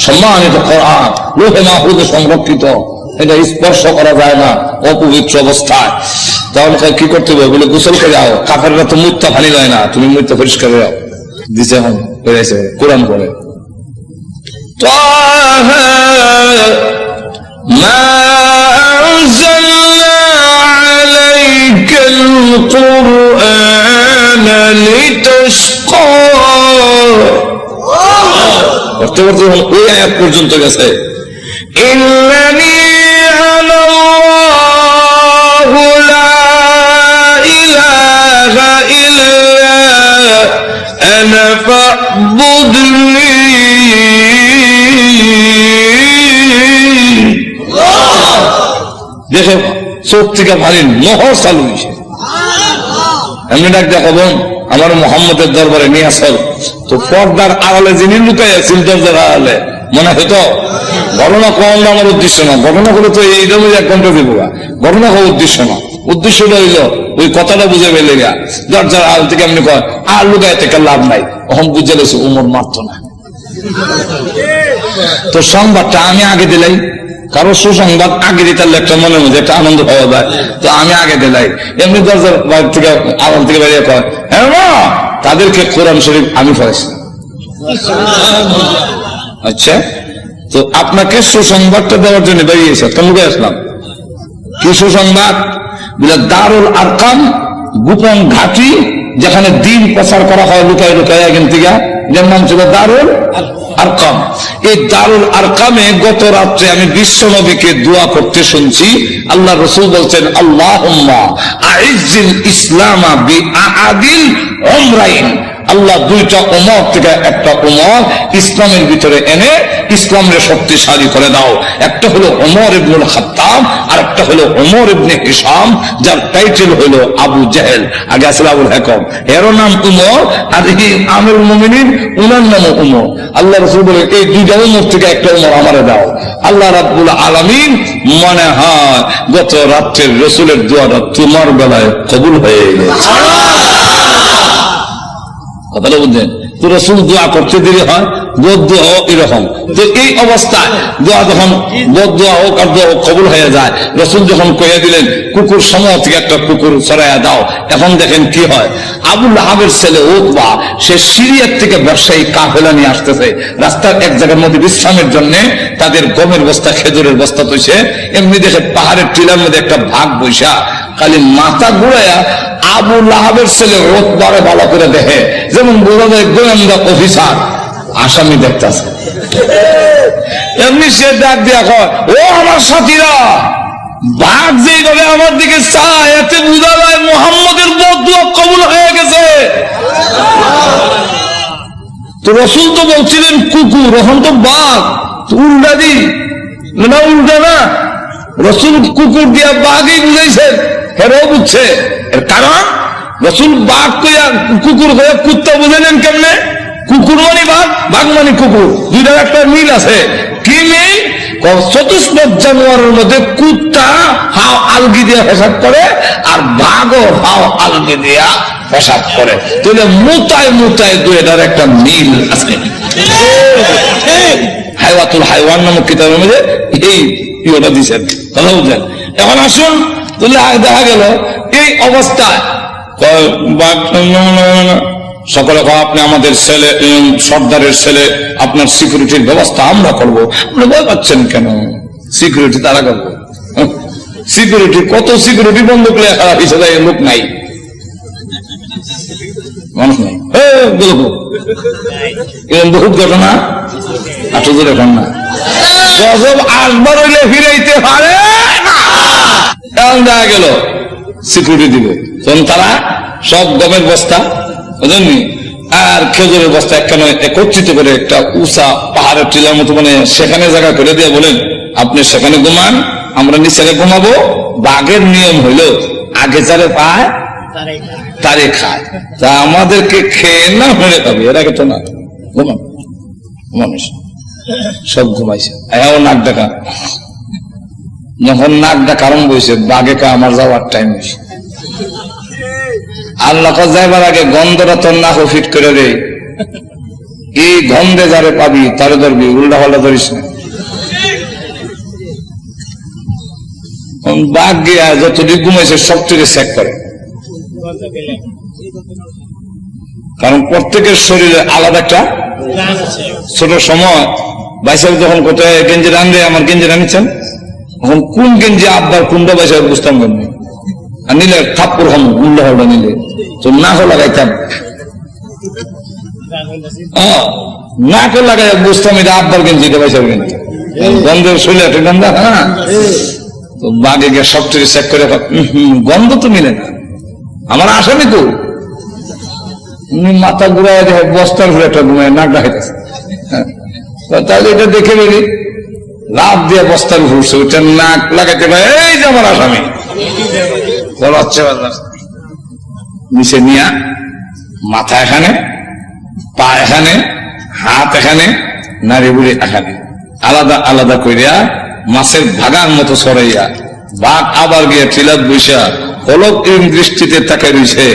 সম্মানিত কোরআন লোহে মাহফুজে সংরক্ষিত, এটা স্পর্শ করা যায় না অপবিত্র অবস্থায়। তাহলে কি করতে হবে? বলে গোসল করে যাও। কাফেররা তো মুত্তা ফানি যায় না, তুমি মুত্তা পরিষ্কার যাও দিছে। এখন হয়েছে কোরআন বলে মা আনজালনা আলাইকাল কুরআনা লিতাশকা। করতে করতে ওই আয়াত পর্যন্ত গেছে, ইন্নানি আনাল্লাহু লা ইলাহা ইল্লা আনা ফা'বুদনি। দেখো চোখ থেকে পানি নহর চালু হয়েছে। এমনি ডাক দেখাবো আমার মোহাম্মদের দরবারে নিয়ে আসল। তো পর্দার আড়ালে যিনি লুকাই আছেন দরজার আড়ালে, মনে হতো ঘটনা কম আমার উদ্দেশ্য না। ঘটনা করে তো এই জন্য 1 ঘন্টা দিব, ঘটনা হওয়ার উদ্দেশ্য না। উদ্দেশ্যটা হইল ওই কথাটা বুঝে পেলে গা দরজার আড়াল থেকে এমনি কয় আর লুকায় থেকে লাভ নাই। তখন বুঝে গেছে উমর মারত না। তো সংবাদটা আমি আগে দিলাই, কারো সুসংবাদ আগে দিতে একটা মনের মধ্যে একটা আনন্দ পাওয়া যায়, তো আমি আগে দিলাই। এমনি দরজার বাইরে থেকে আওয়াল থেকে বেরিয়ে কয়, হ্যাঁ মা, তাদেরকে কোরআন শরীফ আমি পড়াইছি। আচ্ছা, তো আপনাকে সুসংবাদটা দেওয়ার জন্য বেরিয়েছে, তমুকে আসলাম। কি সুসংবাদ? বলে দারুল আরকাম, গোপন ঘাঁটি, যেখানে দিন প্রচার করা হয় লুকায় লুকায় এখান থেকে, যার নাম ছিল দারুল আরকাম। এই দারুল আরকামে গত রাত্রে আমি বিশ্ব নবীকে দোয়া করতে শুনছি। আল্লাহ রসুল বলছেন, আল্লাহুম্মা আইজ্জিল ইসলামা বিআদিল উমরাইন। আল্লাহ দুইটা উমর থেকে একটা উমর ইসলামের ভিতরে এনে ইসলামের শক্তিশালী করে দাও। একটা হলো উমর ইবনুল খাত্তাব, আর একটা হলো উমর ইবনে হিশাম, যার টাইটেল হলো আবু জেহেল। আগে আসলে আবুল হাকাম, এরও নাম উমর, আর এই আমিরুল মুমিনিন উনার নামও উমর। আল্লাহ রাসূল বলে, এই দুইটা উমর থেকে একটা উমর আমারে দাও। আল্লাহ রাব্বুল আলামিন মনে হয় গত রাত্রের রাসূলের দোয়াটা তোমার বেলায় কবুল হয়ে গেছে। কথাটা বুঝলেন? তো রাসূল দোয়া করতে দেরি হয়, বদদোয়া হোক এরকম। তো এই অবস্থায় দোয়া যখন বদদোয়া হোক আর দোয়া কবুল হয়ে যায়, রাসূল যখন কইয়া দিলেন কুকুর সমূহ থেকে একটা কুকুর ছড়াইয়া দাও, এখন দেখেন কি হয়। আবু লাহাবের ছেলে উতবা, সে সিরিয়ার থেকে ব্যবসায়ী কাফেলা নিয়ে আসতেছে। রাস্তার এক জায়গার মধ্যে বিশ্রামের জন্য তাদের গমের বস্তা, খেজুরের বস্তা তৈছে। এমনি দেখে পাহাড়ের টিলার মধ্যে একটা ভাগ বৈশা, খালি মাথা ঘুরাইয়া আবু লাহাবের ছেলে উতবারে ভালো করে দেখে, যেমন বোঝা যায় গোয়েন্দা অফিসার আসামি দেখতেছে। এমনি সে ডাক দিয়া কয়, ও আমার সাথীরা, বাঘ যেভাবে আমার দিকে চায়, এতে বোঝা যায় মুহাম্মদের বদদুয়া কবুল হয়ে গেছে। তো রাসূল তো বলছিলেন কুকুর, এখন তো বাঘ, উল্টা দি না, উল্টা না, রাসূল কুকুর দিয়া বাঘই বুঝাইছেন, হেরাও বুঝছে। এর কারণ রাসূল বাঘ কইয়া কুকুর হয়ে কুত্তা বুঝাইলেন কেমনে? কুকুর মানে বাঘ, বাঘ মানে কুকুর, দুইটার একটা মিল আছে। কি মিল? চতুষ্পদ জানোয়ারের মধ্যে কুত্তা হাও আলগি দিয়া পেশাব করে, আর বাঘও হাও আলগি দিয়া পেশাব করে। তাহলে মোটায় মোটায় দুইটার একটা মিল আছে। হাইওয়াতুল হাইওয়ান নামক কিতাবের মধ্যে এই ইয়েটা দিচ্ছেন, কথা বুঝলেন? এখন আসুন, তাহলে দেখা গেল এই অবস্থায় সকলে আপনি আমাদের ছেলে, সর্দারের ছেলে, আপনার সিকিউরিটির ব্যবস্থা আমরা করবো। আপনি ভয় পাচ্ছেন কেন? সিকিউরিটি তারা করবো। সিকিউরিটি কত সিকিউরিটি বন্ধ করে খারাপ হিসেবে লোক নাই, মানুষ নাই। এরকম বহুত ঘটনা আসলে এখন না, গজব আসবার হইলে ফিরাইতে পারে না। এখন দেখা গেল সিকিউরিটি দিবে, তখন তারা সব গমের বস্তা বুঝলেন আর খেজুরের বস্তা একখানে একত্রিত করে একটা উঁচা পাহাড়ের টিলার মতো, মানে সেখানে জায়গা করে দিয়ে বলেন, আপনি সেখানে ঘুমান, আমরা নিচে ঘুমাবো। বাঘের নিয়ম হইল আগে যারে পায় তারে খায়, তা আমাদেরকে খেয়ে না মেরে খাবে, এর আগে তো না। ঘুমান মানুষ সব ঘুমাইছে, এও নাক ডাকা। যখন নাক ডাকা আরম্ভ হয়েছে, বাঘে কা আমার যাওয়ার টাইম হয়েছে। আল্লাহ যাইবার আগে গন্ধটা তোর নাক ফিট করে দেয়, এই গন্ধে যারে পাবি তারে ধরবি, উল্টা পাল্টা ধরিস না। বাঘ গিয়া যতটুকু ঘুমাইছে সব থেকে চেক করে, কারণ প্রত্যেকের শরীরে আলাদা একটা ছোট সময় বাইসাল যখন কোথায় গেঞ্জি রান্ধে, আমার গেঞ্জি রাঁধছেন, এখন কোন গেঞ্জি আব্বার কোনটা বাইসাল বুঝতাম কেন, আর নিলে থাপ্পর হম উল্টা হলটা নিলে তো নাকও লাগাইতাম, নাকও লাগাই বুঝতাম এটা আব্বার গেঞ্জি, এটা বাইসাল গেঞ্জি, গন্ধের শরীরে একটা গন্ধ। হ্যাঁ, তো বাঘে গিয়ে সব থেকে চেক করে, গন্ধ তো মিলে না, আমার আসামি তো মাথা ঘুরাই দেখে বস্তার ঘুরে একটা ঘুমায় নাক ডাকাইতেছে। তাহলে এটা দেখে বেরি লাভ দিয়ে বস্তার ঘুরছে, ওইটা নাক লাগাইতে পারে, এই যে আমার আসামি বলাচ্ছে। নিচে নিয়া মাথা এখানে, পা এখানে, হাত এখানে, নারী বুড়ি এখানে, আলাদা আলাদা করিয়া মাছের ভাগার মতো সরাইয়া বাঘ আবার গিয়ে টিলাত বৈশা অলক দৃষ্টিতে তাকে রয়েছে।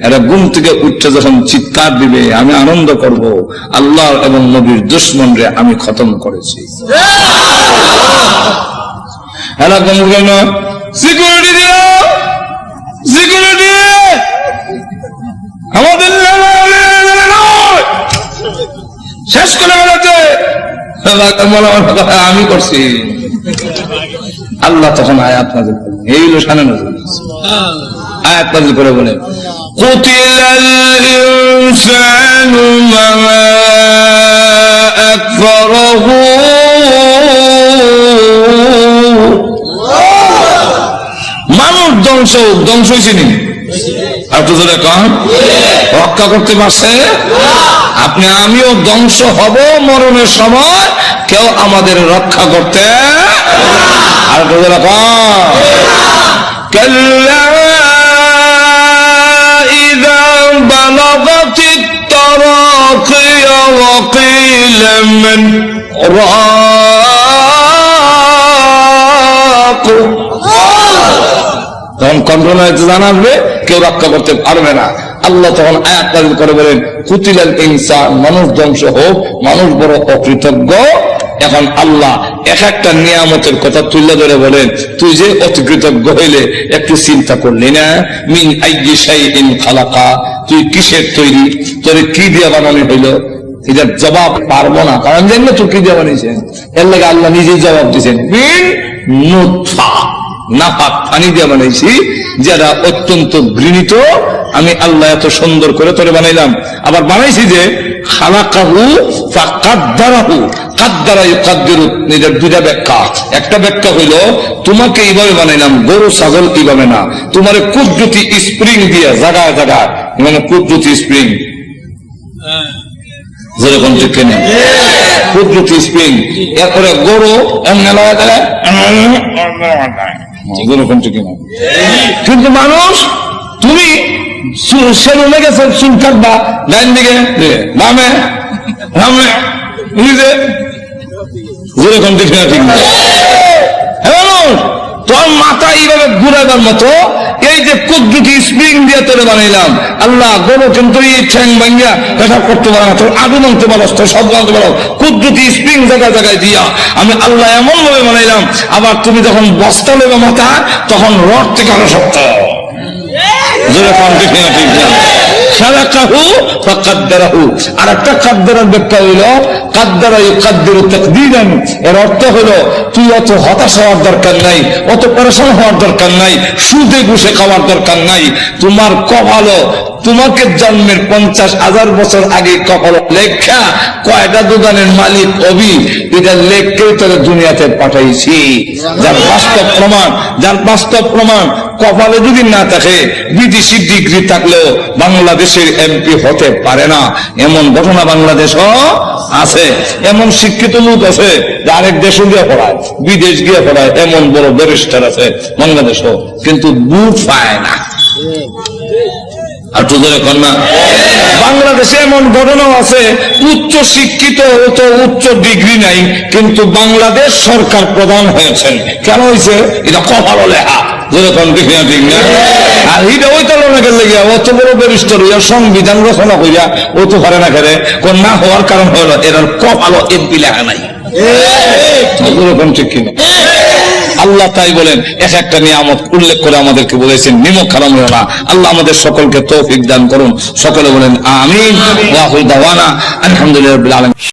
এরা ঘুম থেকে উঠতে যখন চিৎকার দিবে, আমি আনন্দ করব, আল্লাহ এবং নবীর দুশমন রে আমি খতম করেছি। হেলা কম কেন? সিকিউরিটি দিল, সিকিউরিটি আমাদের শেষ করে বেড়াচ্ছে। আমি করছি। আল্লাহ তখন আয়াত নাযিল করলেন, এই হলো শানে নজরুল। আয়াত নাযিল করে বলেন, কুতিলাল ইনসানু মা আকফারাহু, মানুষ ধ্বংস হয়েছে নি? আর তো ধরে কন রক্ষা করতে পারছে? আপনি আমিও ধ্বংস হব মরণের সময়, কেউ আমাদের রক্ষা করতে। আর তো ধরে কন কাল্লা ইযা বালাগাতিত তারাকিয়া ওয়া কিলা মান রাক, তখন কন্ট্রোল হয়েছে জানাবে, কেউ রক্ষা করতে পারবে না। আল্লাহ তখন আয়াত নাযিল করে বলেন, কুতিলাল ইনসান, মানুষ ধ্বংস হোক, মানুষ বড় অকৃতজ্ঞ। এখন আল্লাহ এক একটা নিয়ামতের কথা তুলে ধরে বলেন, তুই যে অকৃতজ্ঞ হইলে একটু চিন্তা করলি না? মিন আইয়ি শাইইন খালাকা, তুই কিসের তৈরি, তোর কি দিয়ে বানানো হইল? এটার জবাব পারবো না, কারণ জানি না তুই কি দিয়ে বানিয়েছেন। এর লাগে আল্লাহ নিজেই জবাব দিয়েছেন, মিন নুতফা, নাপাক পানি দিয়ে বানাইছি, যারা অত্যন্ত ঘৃণিত। আমি আল্লাহ এত সুন্দর করে তোরে বানাইলাম। আবার বানাইছি যে খালাকাহু ফাকাদ্দারাহু, কাদ্দারা ইউকাদ্দিরু, এটার দুইটা ব্যাখ্যা। একটা ব্যাখ্যা হইল তোমাকে এইভাবে বানাইলাম, গরু ছাগল এইভাবে না, তোমার কুদরতি স্প্রিং দিয়ে জায়গায় জায়গায়, মানে কুদরতি স্প্রিং, যেরকম ঠিক কেন কুদরতি স্প্রিং। এরপরে গরু কিন্তু মানুষ, তুমি সেলুনে গেছে চুল কাটবা, ডাইন দিকে বামে বামে যেরকম ঠিক না, ঠিক না? তোর মাথা এইভাবে ঘুরাবার মতো এই যে কুদরতি স্প্রিং দিয়ে তোরে বানাইলাম। আল্লাহ গরু কিন্তু এই ঠ্যাং ভাঙ্গিয়া পেশাব করতে পারে না, তোর আলু মানতে পারো, তোর সব মানতে পারো, কুদরতি স্প্রিং জায়গায় জায়গায় দিয়া আমি আল্লাহ এমন ভাবে বানাইলাম। আবার তুমি যখন বস্তা নেবে মাথা, তখন রড থেকে আরো শক্ত। যেরকম ঠিক না, ঠিক না? খালাকাহু ফাকাদ্দারাহু। আর একটা কাদ্দারার ব্যাখ্যা হইল কাদ্দারা ইউকাদ্দিরু তাকদীরান। এর অর্থ হলো তুই অত হতাশ হওয়ার দরকার নাই, অত পরেশান হওয়ার দরকার নাই, সুদে ঘুষে খাওয়ার দরকার নাই। তোমার কপালও তোমাকে জন্মের 50,000 বছর আগে কপাল লেখা কয়টা দোকানের মালিক অবি, এটা লেখকেই তোর দুনিয়াতে পাঠাইছি। যার বাস্তব প্রমাণ, যার বাস্তব প্রমাণ কপালে যদি না থাকে, বিদেশি ডিগ্রি থাকলেও বাংলাদেশের এমপি হতে পারে না, এমন ঘটনা বাংলাদেশও আছে। এমন শিক্ষিত লোক আছে যে আরেক দেশে গিয়ে পড়ায়, বিদেশ গিয়ে পড়ায়, এমন বড় ব্যারিস্টার আছে বাংলাদেশও, কিন্তু বুট পায় না। আর তোদের এখন না, বাংলাদেশে এমন ঘটনাও আছে উচ্চ শিক্ষিত, অত উচ্চ ডিগ্রি নাই, কিন্তু বাংলাদেশ সরকার প্রধান হয়েছেন। কেন হয়েছে? এটা কপালও লেখা। যেরকম ঠিক না, ঠিক না? আর এটা ওই তলনাকে লেগে অত বড় ব্যারিস্টার হইয়া সংবিধান রচনা করিয়া ও তো পারে না, খেলে কোন না হওয়ার কারণ হলো এর কপালও এমপি লেখা নাই। যেরকম ঠিক কিনা? আল্লাহ তাই বলেন, এক একটা নিয়ামত উল্লেখ করে আমাদেরকে বলেছেন, নিমক হারাম হলো না। আল্লাহ আমাদের সকলকে তৌফিক দান করুন। সকলে বলেন আমিন। ওয়া আখিরু দাওয়ানা আলহামদুলিল্লাহি রাব্বিল আলামিন।